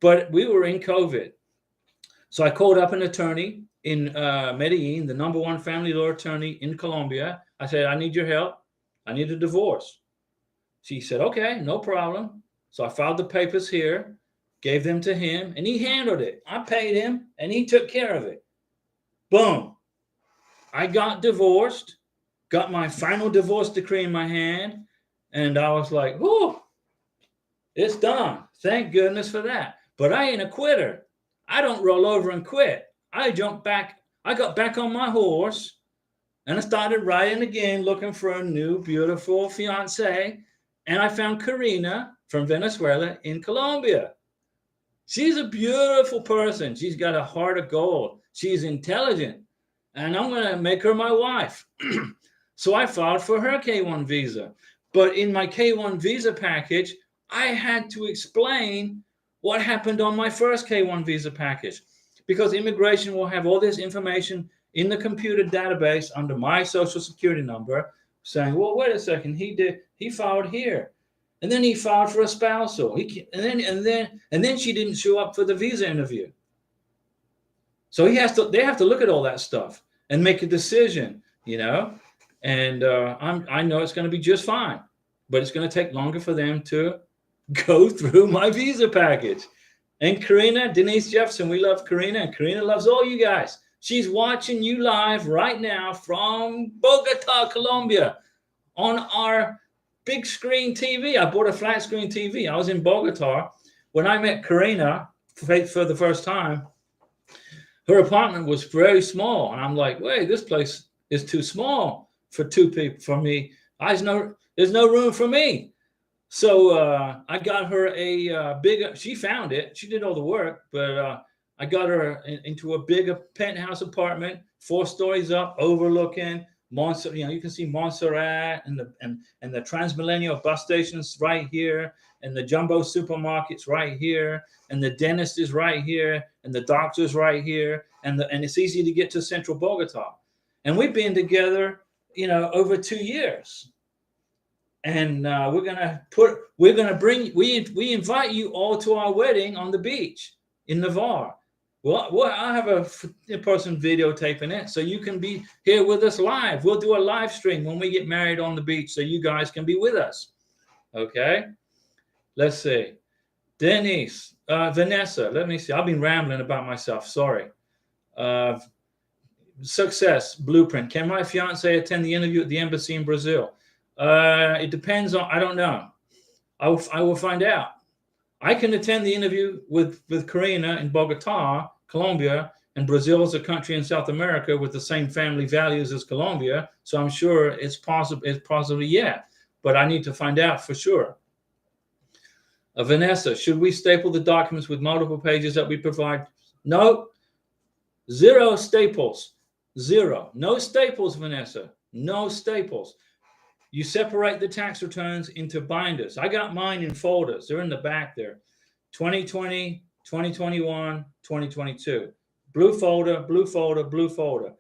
But we were in COVID. So I called up an attorney in Medellin, the #1 family law attorney in Colombia. I said, I need your help. I need a divorce. She said, okay, no problem. So I filed the papers here, gave them to him, and he handled it. I paid him, and he took care of it. Boom. I got divorced, got my final divorce decree in my hand, and I was like, whoo, it's done. Thank goodness for that. But I ain't a quitter. I don't roll over and quit. I jumped back. I got back on my horse, and I started riding again, looking for a new, beautiful fiance. And I found Karina from Venezuela in Colombia. She's a beautiful person. She's got a heart of gold. She's intelligent. And I'm going to make her my wife. So I filed for her K1 visa. But in my K1 visa package, I had to explain what happened on my first K1 visa package, because immigration will have all this information in the computer database under my social security number saying, well, wait a second, he filed here. And then he filed for a spousal. And then she didn't show up for the visa interview. So they have to look at all that stuff and make a decision, And I know it's going to be just fine, but it's going to take longer for them to go through my visa package. And Karina, Denise Jefferson, we love Karina, and Karina loves all you guys. She's watching you live right now from Bogota, Colombia, on our big screen TV. I bought a flat screen TV. I was in Bogota when I met Karina for the first time. Her apartment was very small, and I'm like, wait, this place is too small for 2 people, for me. There's no room for me. So I got her a bigger. She found it. She did all the work, but I got her into a bigger penthouse apartment, 4 stories up, overlooking Montserrat. You can see Montserrat and the Transmilenio bus stations right here, and the Jumbo supermarkets right here, and the dentist is right here, and the doctor's right here, and it's easy to get to Central Bogota. And we've been together, over 2 years. And we invite you all to our wedding on the beach in Navarre. Well, I have a person videotaping it, so you can be here with us live. We'll do a live stream when we get married on the beach, so you guys can be with us. Okay, let's see. Denise, Vanessa, let me see. I've been rambling about myself. Sorry. Success blueprint. Can my fiance attend the interview at the embassy in Brazil? It depends on, I don't know. I will find out. I can attend the interview with Karina in Bogota, Colombia, and Brazil is a country in South America with the same family values as Colombia. So I'm sure it's possibly, yeah, but I need to find out for sure. Vanessa, should we staple the documents with multiple pages that we provide? No, 0 staples. Zero. No staples, Vanessa. No staples. You separate the tax returns into binders. I got mine in folders. They're in the back there. 2020, 2021, 2022. Blue folder, blue folder, blue folder.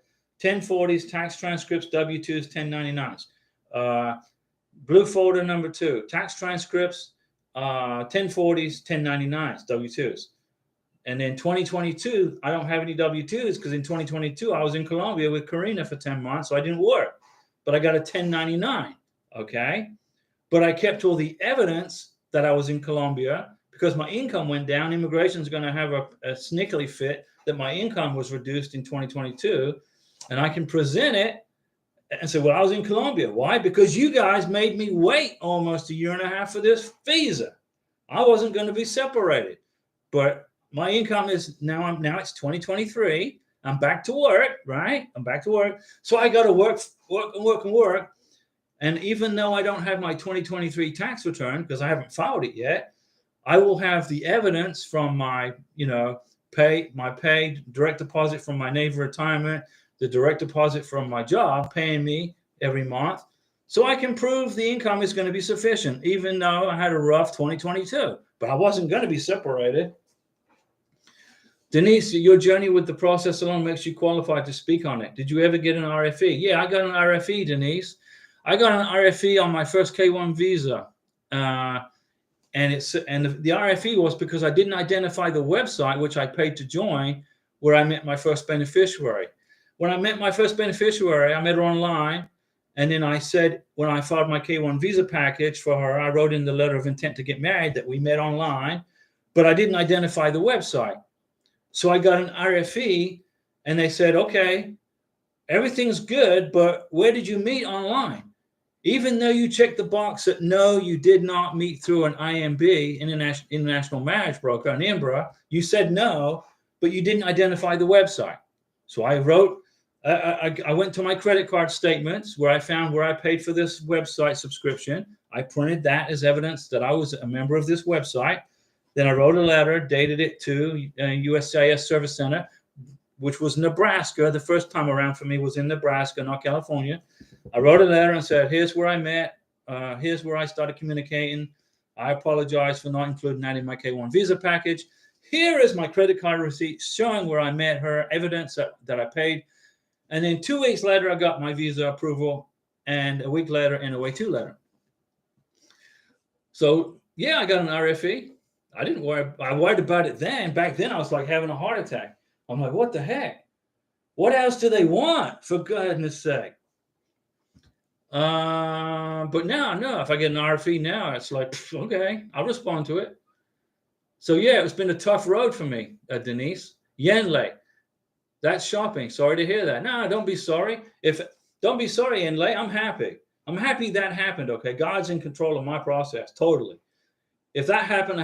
1040s, tax transcripts, W-2s, 1099s. Blue folder number 2, tax transcripts, 1040s, 1099s, W-2s. And then 2022, I don't have any W-2s because in 2022, I was in Colombia with Karina for 10 months, so I didn't work. But I got a 1099, okay? But I kept all the evidence that I was in Colombia because my income went down. Immigration is going to have a snickily fit that my income was reduced in 2022. And I can present it and say, well, I was in Colombia. Why? Because you guys made me wait almost a year and a half for this visa. I wasn't going to be separated. But my income is now it's 2023. I'm back to work, right? I'm back to work. So I got to work. And even though I don't have my 2023 tax return because I haven't filed it yet, I will have the evidence from my, pay, direct deposit from my Navy retirement, the direct deposit from my job paying me every month. So I can prove the income is going to be sufficient, even though I had a rough 2022, but I wasn't going to be separated. Denise, your journey with the process alone makes you qualified to speak on it. Did you ever get an RFE? Yeah, I got an RFE, Denise. I got an RFE on my first K-1 visa. And the RFE was because I didn't identify the website, which I paid to join, where I met my first beneficiary. When I met my first beneficiary, I met her online. And then I said, when I filed my K-1 visa package for her, I wrote in the letter of intent to get married that we met online, but I didn't identify the website. So I got an RFE and they said, okay, everything's good, but where did you meet online? Even though you checked the box that no, you did not meet through an IMB, International Marriage Broker, an IMBRA, you said no, but you didn't identify the website. So I wrote, I went to my credit card statements where I found where I paid for this website subscription. I printed that as evidence that I was a member of this website. Then I wrote a letter, dated it to USCIS Service Center, which was Nebraska. The first time around for me was in Nebraska, not California. I wrote a letter and said, here's where I met. Here's where I started communicating. I apologize for not including that in my K-1 visa package. Here is my credit card receipt showing where I met her, evidence that I paid. And then 2 weeks later, I got my visa approval, and a week later, an OA2 letter. So, yeah, I got an RFE. I didn't worry. I worried about it then. Back then, I was like having a heart attack. I'm like, what the heck? What else do they want, for goodness sake? But now, no, if I get an RFE now, it's like, okay, I'll respond to it. So, yeah, it's been a tough road for me, Denise. Yenlei, that's shopping. Sorry to hear that. No, don't be sorry. Don't be sorry, Yenlei. I'm happy. I'm happy that happened, okay? God's in control of my process, totally. If that hadn't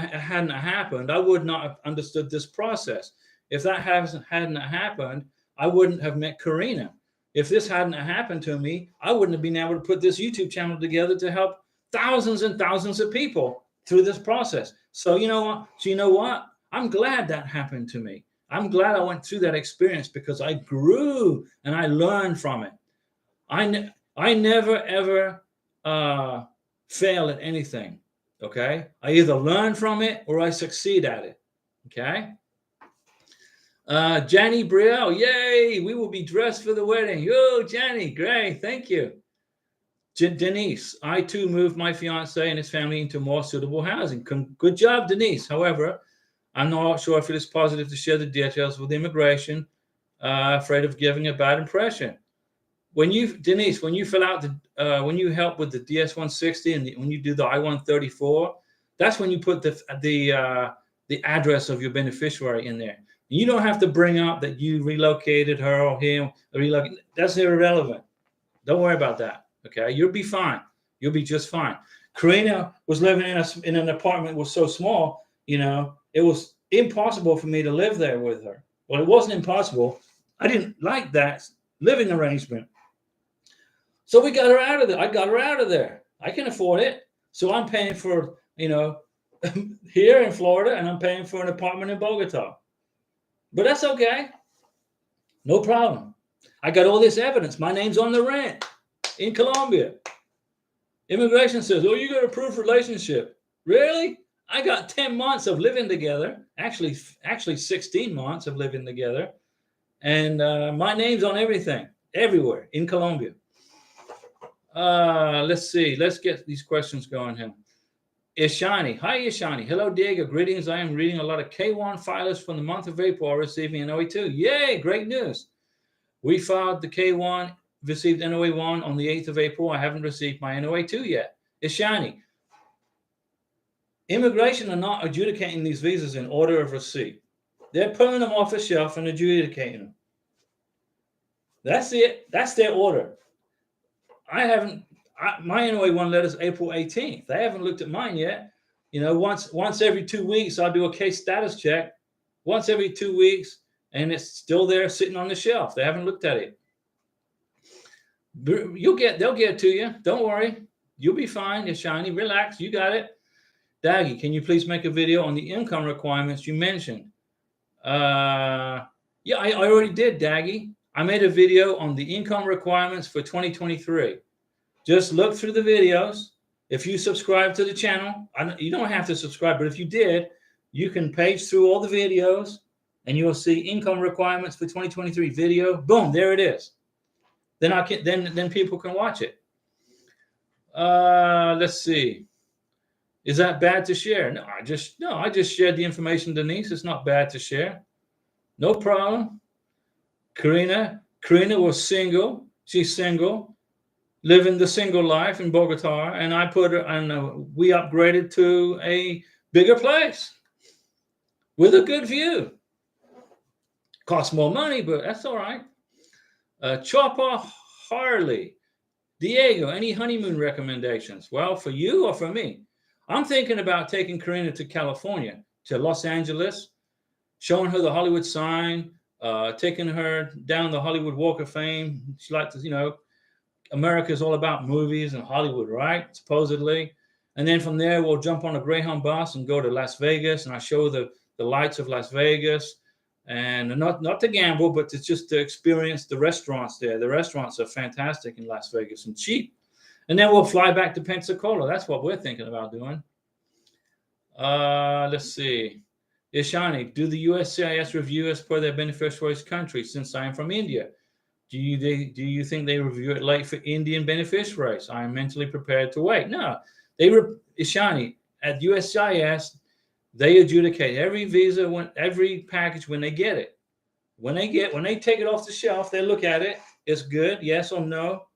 happened, I would not have understood this process. If that hadn't happened, I wouldn't have met Karina. If this hadn't happened to me, I wouldn't have been able to put this YouTube channel together to help thousands and thousands of people through this process. So you know what? I'm glad that happened to me. I'm glad I went through that experience because I grew and I learned from it. I never, ever fail at anything. Okay. I either learn from it or I succeed at it. Okay. Janny Brielle, yay, we will be dressed for the wedding. Yo, Janny, great, thank you. Denise, I too moved my fiance and his family into more suitable housing. Good job, Denise. However, I'm not sure if it is positive to share the details with immigration, afraid of giving a bad impression. Denise, when you fill out when you help with the DS-160 and when you do the I-134, that's when you put the address of your beneficiary in there. You don't have to bring up that you relocated her or him. That's irrelevant. Don't worry about that. Okay, you'll be fine. You'll be just fine. Karina was living in an apartment that was so small, it was impossible for me to live there with her. Well, it wasn't impossible. I didn't like that living arrangement. So we got her out of there. I got her out of there. I can afford it. So I'm paying for, here in Florida, and I'm paying for an apartment in Bogota. But that's okay. No problem. I got all this evidence. My name's on the rent in Colombia. Immigration says, oh, you got a proof relationship. Really? I got 10 months of living together. Actually 16 months of living together. And my name's on everything, everywhere in Colombia. Let's see. Let's get these questions going here. Ishani. Hi, Ishani. Hello, Diego. Greetings. I am reading a lot of K1 filers from the month of April receiving an OA2. Yay, great news. We filed the K1, received NOA1 on the 8th of April. I haven't received my NOA2 yet. Ishani. Immigration are not adjudicating these visas in order of receipt. They're pulling them off the shelf and adjudicating them. That's it. That's their order. My NOA1 letter's April 18th. They haven't looked at mine yet. You know, once every 2 weeks, I'll do a case status check. Once every 2 weeks, and it's still there sitting on the shelf. They haven't looked at it. They'll get it to you. Don't worry. You'll be fine. It's shiny. Relax. You got it. Daggy, can you please make a video on the income requirements you mentioned? Yeah, I already did, Daggy. I made a video on the income requirements for 2023. Just look through the videos. If you subscribe to the channel, you don't have to subscribe, but if you did, you can page through all the videos and you'll see income requirements for 2023 video. Boom, there it is. Then then people can watch it. Let's see. Is that bad to share? No, I just shared the information, Denise. It's not bad to share. No problem. Karina was single. She's single, living the single life in Bogota, and I put her, and we upgraded to a bigger place with a good view. Costs more money, but that's all right. Chopper Harley, Diego, any honeymoon recommendations? Well, for you or for me? I'm thinking about taking Karina to California, to Los Angeles, showing her the Hollywood sign, taking her down the Hollywood Walk of Fame. She likes to, you know, America's all about movies and Hollywood, right? Supposedly. And then from there, we'll jump on a Greyhound bus and go to Las Vegas, and I show the lights of Las Vegas. And not to gamble, but to just to experience the restaurants there. The restaurants are fantastic in Las Vegas and cheap. And then we'll fly back to Pensacola. That's what we're thinking about doing. Let's see. Ishani, do the USCIS review as per their beneficiaries country since I am from India? Do you think they review it late for Indian beneficiaries? I am mentally prepared to wait. No, Ishani, at USCIS, they adjudicate every visa, every package when they get it. When they take it off the shelf, they look at it. It's good, yes or no.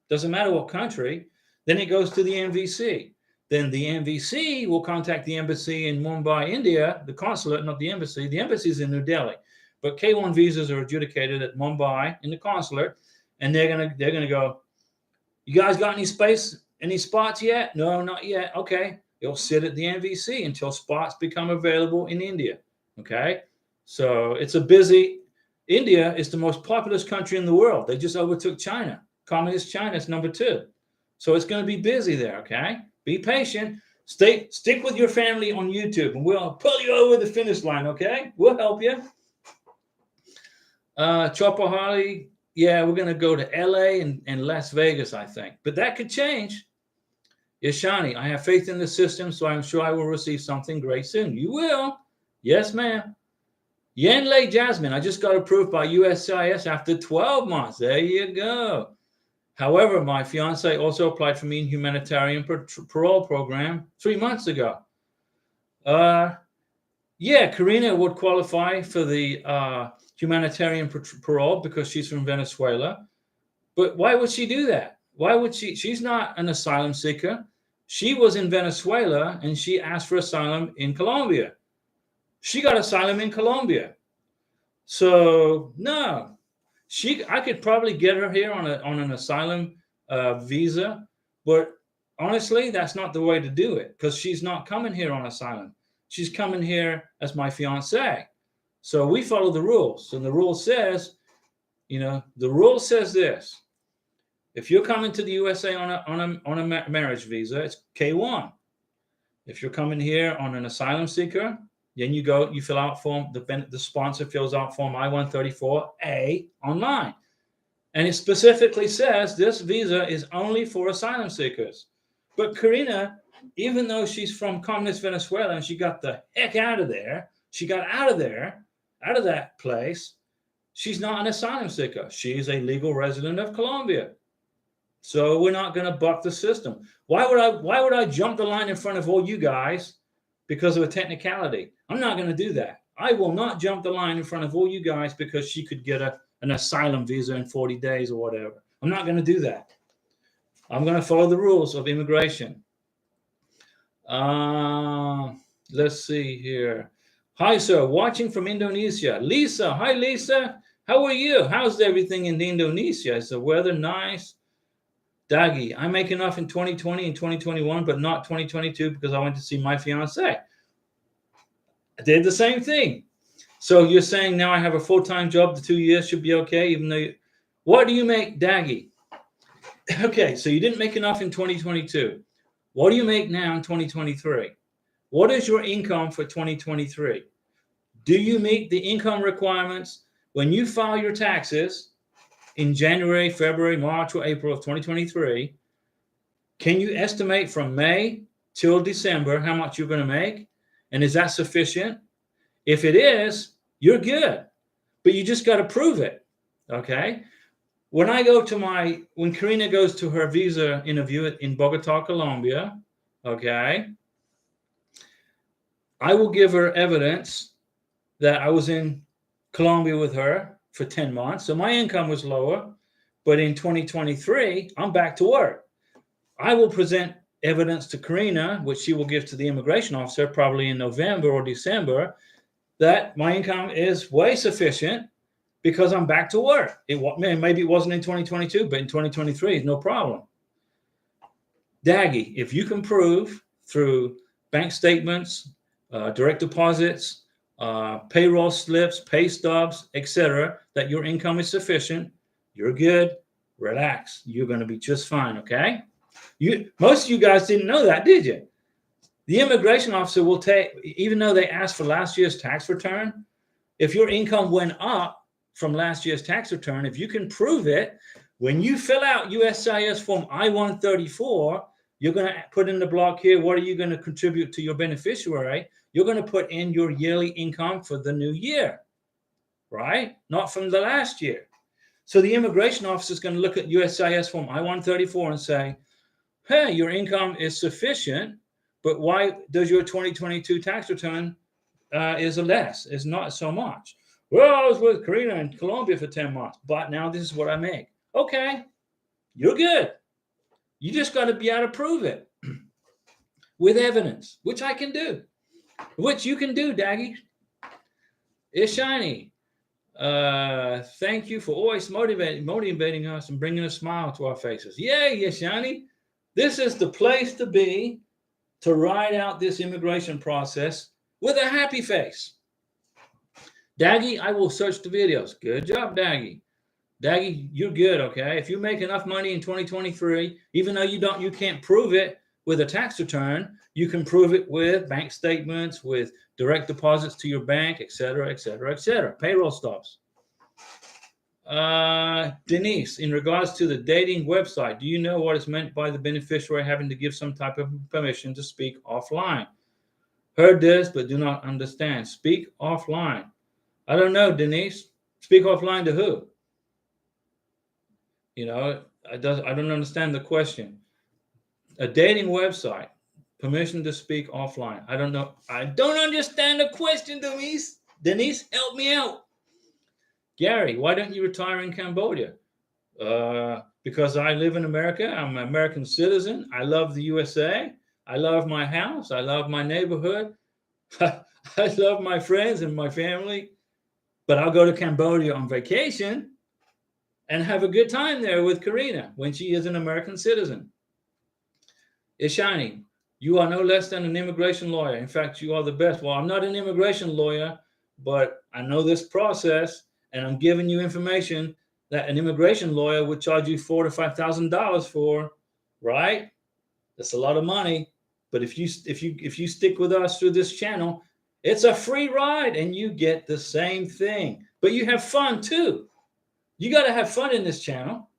Doesn't matter what country. Then it goes to the MVC. Then the MVC will contact the embassy in Mumbai, India, the consulate, not the embassy. The embassy is in New Delhi, but K1 visas are adjudicated at Mumbai in the consulate, and they're gonna go, you guys got any spots yet? No, not yet. Okay, it'll sit at the MVC until spots become available in India. Okay, so it's a busy. India is the most populous country in the world. They just overtook China. Communist China is number 2. So it's going to be busy there, okay? Be patient. Stick with your family on YouTube, and we'll pull you over the finish line, okay? We'll help you. Chopper Harley, yeah, we're going to go to LA and Las Vegas, I think. But that could change. Ishani, I have faith in the system, so I'm sure I will receive something great soon. You will. Yes, ma'am. Yenlei Jasmine, I just got approved by USCIS after 12 months. There you go. However, my fiance also applied for me in humanitarian parole program 3 months ago. Yeah, Karina would qualify for the humanitarian parole because she's from Venezuela. But why would she do that? Why would she? She's not an asylum seeker. She was in Venezuela and she asked for asylum in Colombia. She got asylum in Colombia. So no. I could probably get her here on an asylum visa, but honestly, that's not the way to do it because she's not coming here on asylum. She's coming here as my fiance. So we follow the rules. And the rule says, the rule says this: if you're coming to the USA on a marriage visa, it's K1. If you're coming here on an asylum seeker, Then you go, you fill out form, the sponsor fills out form I-134A online. And it specifically says this visa is only for asylum seekers. But Karina, even though she's from communist Venezuela and she got the heck out of there, she got out of there, out of that place, she's not an asylum seeker. She's a legal resident of Colombia. So we're not going to buck the system. Why would I jump the line in front of all you guys because of a technicality? I'm not going to do that. I will not jump the line in front of all you guys because she could get an asylum visa in 40 days or whatever. I'm not going to do that. I'm going to follow the rules of immigration. Let's see here. Hi, sir. Watching from Indonesia. Lisa. Hi, Lisa. How are you? How's everything in Indonesia? Is the weather nice? Daggy. I make enough in 2020 and 2021, but not 2022 because I went to see my fiance. I did the same thing. So you're saying now I have a full-time job, the 2 years should be okay, even though what do you make, Daggy? Okay, so you didn't make enough in 2022. What do you make now in 2023? What is your income for 2023? Do you meet the income requirements when you file your taxes in January, February, March, or April of 2023? Can you estimate from May till December how much you're going to make? And is that sufficient? If it is, you're good, but you just got to prove it. Okay. When Karina goes to her visa interview in Bogota, Colombia, okay, I will give her evidence that I was in Colombia with her for 10 months. So my income was lower, but in 2023, I'm back to work. I will present evidence to Karina, which she will give to the immigration officer probably in November or December, that my income is way sufficient because I'm back to work. Maybe it wasn't in 2022, but in 2023, no problem. Daggy, if you can prove through bank statements, direct deposits, payroll slips, pay stubs, etc., that your income is sufficient, you're good. Relax. You're going to be just fine, okay? Most of you guys didn't know that, did you? The immigration officer will take, even though they asked for last year's tax return, if your income went up from last year's tax return, if you can prove it, when you fill out USCIS form I-134, you're going to put in the block here, what are you going to contribute to your beneficiary? You're going to put in your yearly income for the new year, right? Not from the last year. So the immigration officer is going to look at USCIS form I-134 and say, hey, your income is sufficient, but why does your 2022 tax return is less, is not so much? Well, I was with Karina in Colombia for 10 months, but now this is what I make. Okay, you're good. You just got to be able to prove it with evidence, which I can do, which you can do, Daggy. Ishani, thank you for always motivating us and bringing a smile to our faces. Yay, Ishani. This is the place to be to ride out this immigration process with a happy face. Daggy, I will search the videos. Good job, Daggy. Daggy, you're good, okay? If you make enough money in 2023, even though you can't prove it with a tax return, you can prove it with bank statements, with direct deposits to your bank, et cetera, et cetera, et cetera. Payroll stubs. Denise, in regards to the dating website, do you know what is meant by the beneficiary having to give some type of permission to speak offline? Heard this, but do not understand. Speak offline. I don't know, Denise. Speak offline to who? You know, I don't understand the question. A dating website, permission to speak offline. I don't know. I don't understand the question, Denise. Denise, help me out. Gary, why don't you retire in Cambodia? Because I live in America. I'm an American citizen. I love the USA. I love my house. I love my neighborhood. I love my friends and my family. But I'll go to Cambodia on vacation and have a good time there with Karina when she is an American citizen. Ishani, you are no less than an immigration lawyer. In fact, you are the best. Well, I'm not an immigration lawyer, but I know this process, and I'm giving you information that an immigration lawyer would charge you $4,000 to $5,000 for, right? That's a lot of money. But if you stick with us through this channel, It's a free ride and you get the same thing, but you have fun too. You got to have fun in this channel.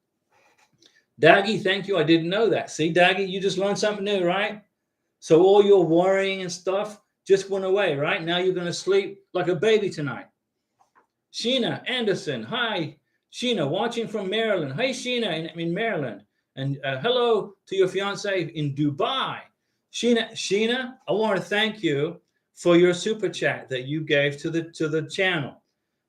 Daggy, thank you. I didn't know that. See, Daggy, you just learned something new, right? So all your worrying and stuff just went away, right? Now you're going to sleep like a baby tonight. Sheena Anderson, hi. Sheena, watching from Maryland. Hey, Sheena in Maryland. And hello to your fiance in Dubai. Sheena, I want to thank you for your super chat that you gave to the channel.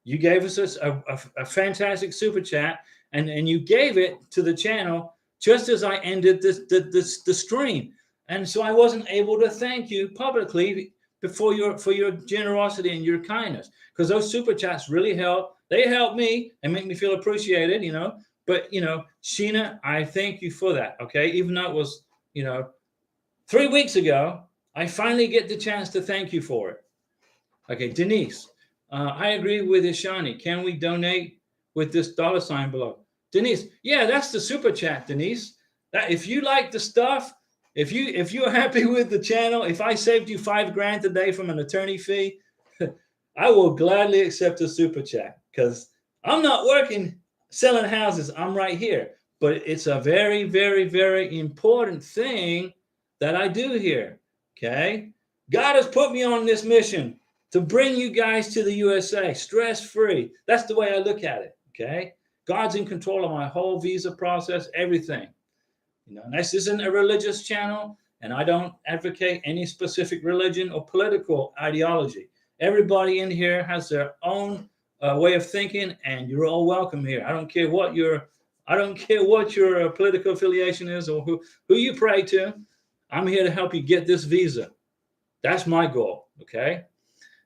You gave us a fantastic super chat, and you gave it to the channel just as I ended the stream. And so I wasn't able to thank you publicly for your generosity and your kindness, because those super chats really help. They help me and make me feel appreciated, you know. But, you know, Sheena, I thank you for that, okay? Even though it was, you know, 3 weeks ago, I finally get the chance to thank you for it. Okay, Denise, I agree with Ishani. Can we donate with this $ below? Denise, yeah, that's the super chat, Denise. That if you like the stuff, if you're happy with the channel, if I saved you $5,000 today from an attorney fee, I will gladly accept a super chat, because I'm not working selling houses. I'm right here. But it's a very, very, very important thing that I do here. Okay. God has put me on this mission to bring you guys to the USA stress-free. That's the way I look at it. Okay. God's in control of my whole visa process, everything. You know, and this isn't a religious channel, and I don't advocate any specific religion or political ideology. Everybody in here has their own way of thinking, and you're all welcome here. I don't care what your political affiliation is or who you pray to. I'm here to help you get this visa. That's my goal. Okay.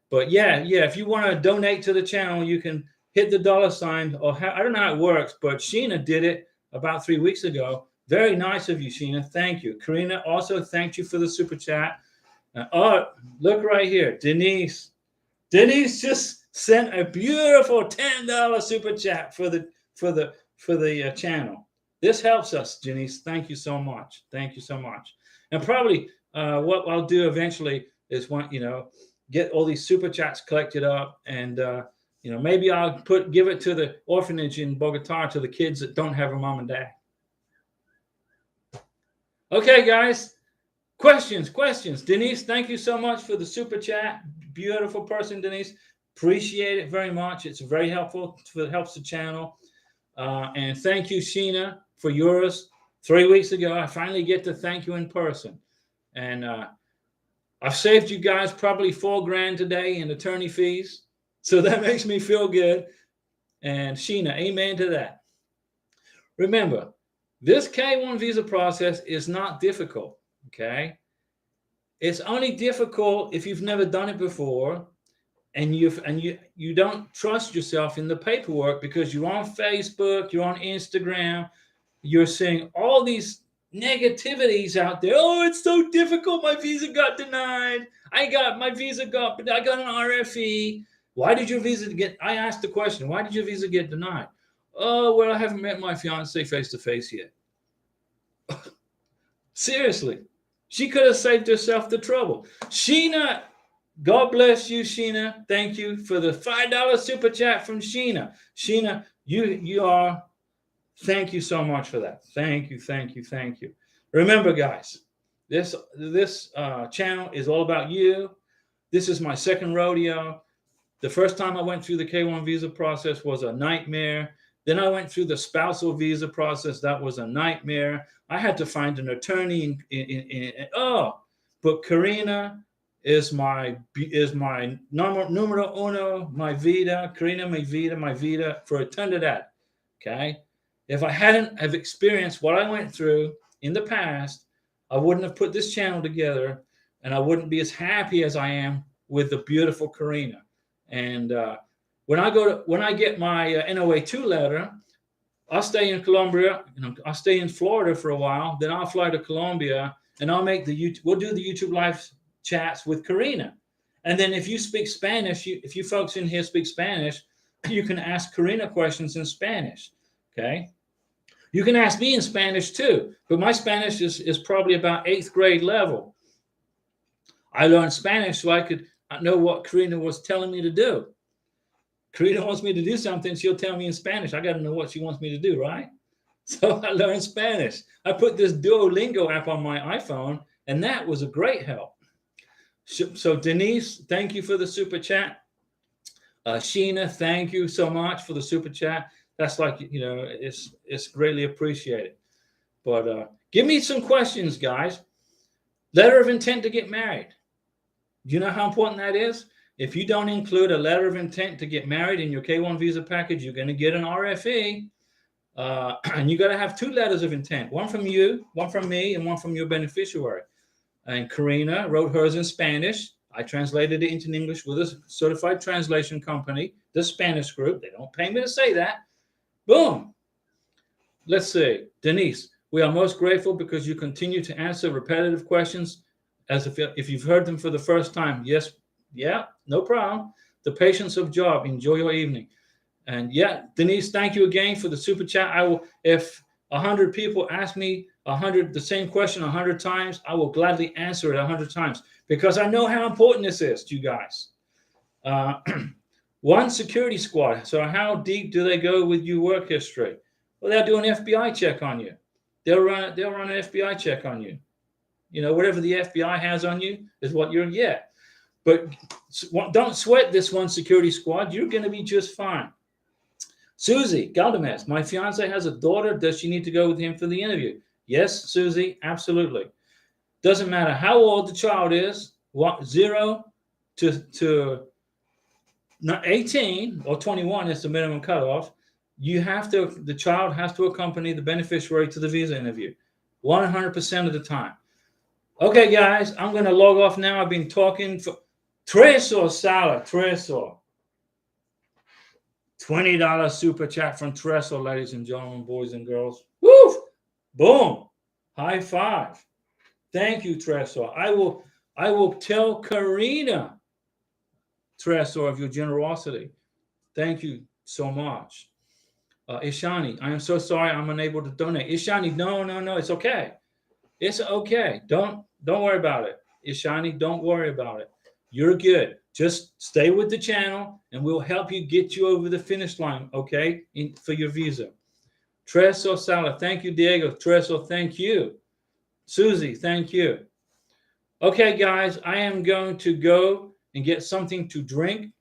But yeah, if you want to donate to the channel, you can hit the $, or I don't know how it works, but Sheena did it about 3 weeks ago. Very nice of you, Sheena. Thank you. Karina also thanked you for the super chat. Oh, look right here. Denise just sent a beautiful $10 super chat for the channel. This helps us, Denise. Thank you so much. Thank you so much. And probably what I'll do eventually is get all these super chats collected up, and maybe I'll give it to the orphanage in Bogota, to the kids that don't have a mom and dad. Okay, guys. Questions. Denise, thank you so much for the super chat. Beautiful person, Denise. Appreciate it very much. It's very helpful. It helps the channel. And thank you, Sheena, for yours 3 weeks ago. I finally get to thank you in person. And I've saved you guys probably $4,000 today in attorney fees. So that makes me feel good. And Sheena, amen to that. Remember, this K1 visa process is not difficult. Okay. It's only difficult if you've never done it before, and you don't trust yourself in the paperwork, because you're on Facebook, you're on Instagram, you're seeing all these negativities out there. Oh, it's so difficult. My visa got denied. I got an RFE. Why did your visa I asked the question, why did your visa get denied? Oh, well, I haven't met my fiance face to face yet. Seriously. She could have saved herself the trouble. Sheena, God bless you, Sheena. Thank you for the $5 super chat from Sheena. Sheena, thank you so much for that. Thank you. Remember, guys, this channel is all about you. This is my second rodeo. The first time I went through the K1 visa process was a nightmare. Then I went through the spousal visa process. That was a nightmare. I had to find an attorney but Karina is my numero uno, my vida. Karina, my vida for eternidad. Okay. If I hadn't have experienced what I went through in the past, I wouldn't have put this channel together, and I wouldn't be as happy as I am with the beautiful Karina. And when I get my NOA-2 letter, I'll stay in Colombia. I'll stay in Florida for a while. Then I'll fly to Colombia, and we'll do the YouTube live chats with Karina. And then if you speak Spanish, if you folks in here speak Spanish, you can ask Karina questions in Spanish. Okay. You can ask me in Spanish too, but my Spanish is probably about 8th grade level. I learned Spanish so I could I know what Karina was telling me to do. Karina wants me to do something. She'll tell me in Spanish. I got to know what she wants me to do, right? So I learned Spanish. I put this Duolingo app on my iPhone, and that was a great help. So Denise, thank you for the super chat. Sheena, thank you so much for the super chat. That's like, it's greatly appreciated. But give me some questions, guys. Letter of intent to get married. Do you know how important that is? If you don't include a letter of intent to get married in your K1 visa package, you're going to get an RFE. And you got to have 2 letters of intent, one from you, one from me, and one from your beneficiary. And Karina wrote hers in Spanish. I translated it into English with a certified translation company, the Spanish group. They don't pay me to say that. Boom. Let's see. Denise, we are most grateful because you continue to answer repetitive questions as if you've heard them for the first time. Yes. Yeah, no problem. The patience of job. Enjoy your evening. And yeah, Denise, thank you again for the super chat. I will, if 100 people ask me the same question 100 times, I will gladly answer it 100 times because I know how important this is to you guys. One security squad. So how deep do they go with your work history? Well, they'll do an FBI check on you. They'll run an FBI check on you. Whatever the FBI has on you is what you'll get. But don't sweat this one security squad. You're going to be just fine. Susie Galdames, my fiance has a daughter. Does she need to go with him for the interview? Yes, Susie, absolutely. Doesn't matter how old the child is, 0 to 18 or 21 is the minimum cutoff. The child has to accompany the beneficiary to the visa interview 100% of the time. Okay, guys, I'm going to log off now. I've been talking for Tresor Sala, Tresor. $20 super chat from Tresor, ladies and gentlemen, boys and girls. Woo! Boom! High five. Thank you, Tresor. I will tell Karina, Tresor, of your generosity. Thank you so much. Ishani, I am so sorry I'm unable to donate. Ishani, no, it's okay. It's okay. Don't worry about it. Ishani, don't worry about it. You're good. Just stay with the channel and we'll help you get you over the finish line, okay, for your visa. Tresor Sala, thank you, Diego. Tresor, thank you. Susie, thank you. Okay, guys, I am going to go and get something to drink.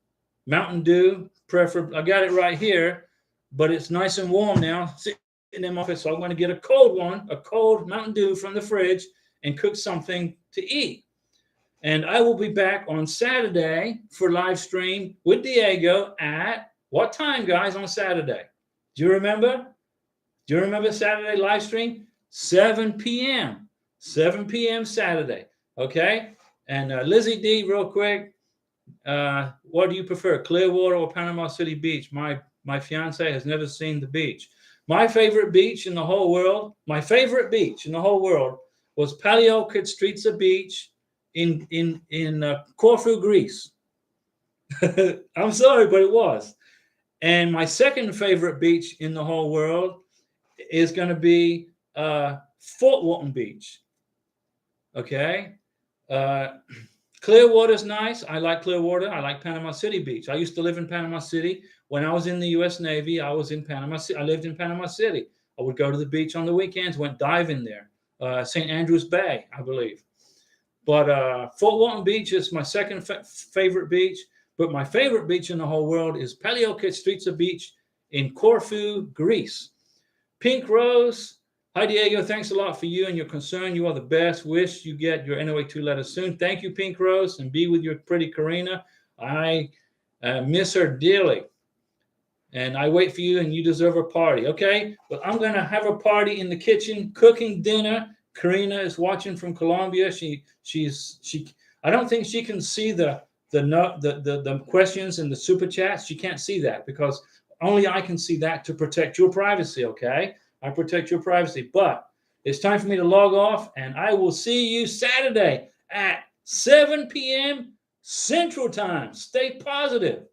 Mountain Dew, preferably. I got it right here, but it's nice and warm now. Sitting in my office, so I'm going to get a cold Mountain Dew from the fridge and cook something to eat. And I will be back on Saturday for live stream with Diego at what time, guys, on Saturday? Do you remember? Do you remember Saturday live stream? 7 p.m. 7 p.m. Saturday. Okay? And Lizzie D, real quick, what do you prefer, Clearwater or Panama City Beach? My fiance has never seen the beach. My favorite beach in the whole world, was Paleokotstrica Beach in Corfu, Greece. I'm sorry, but it was. And my second favorite beach in the whole world is going to be Fort Walton Beach. Okay. Clearwater's nice. I like Clearwater. I like Panama City Beach. I used to live in Panama City. When I was in the U.S. Navy, I was in Panama City. I lived in Panama City. I would go to the beach on the weekends, went diving there. St. Andrews Bay, I believe. But Fort Walton Beach is my second favorite beach. But my favorite beach in the whole world is Paleokotstrica Beach in Corfu, Greece. Pink Rose. Hi, Diego. Thanks a lot for you and your concern. You are the best. Wish you get your NOA 2 letter soon. Thank you, Pink Rose, and be with your pretty Karina. I miss her dearly. And I wait for you, and you deserve a party, okay? But I'm going to have a party in the kitchen, cooking dinner. Karina is watching from Colombia. I don't think she can see the questions and the super chats. She can't see that because only I can see that to protect your privacy, okay? I protect your privacy. But it's time for me to log off, and I will see you Saturday at 7 p.m. Central Time. Stay positive.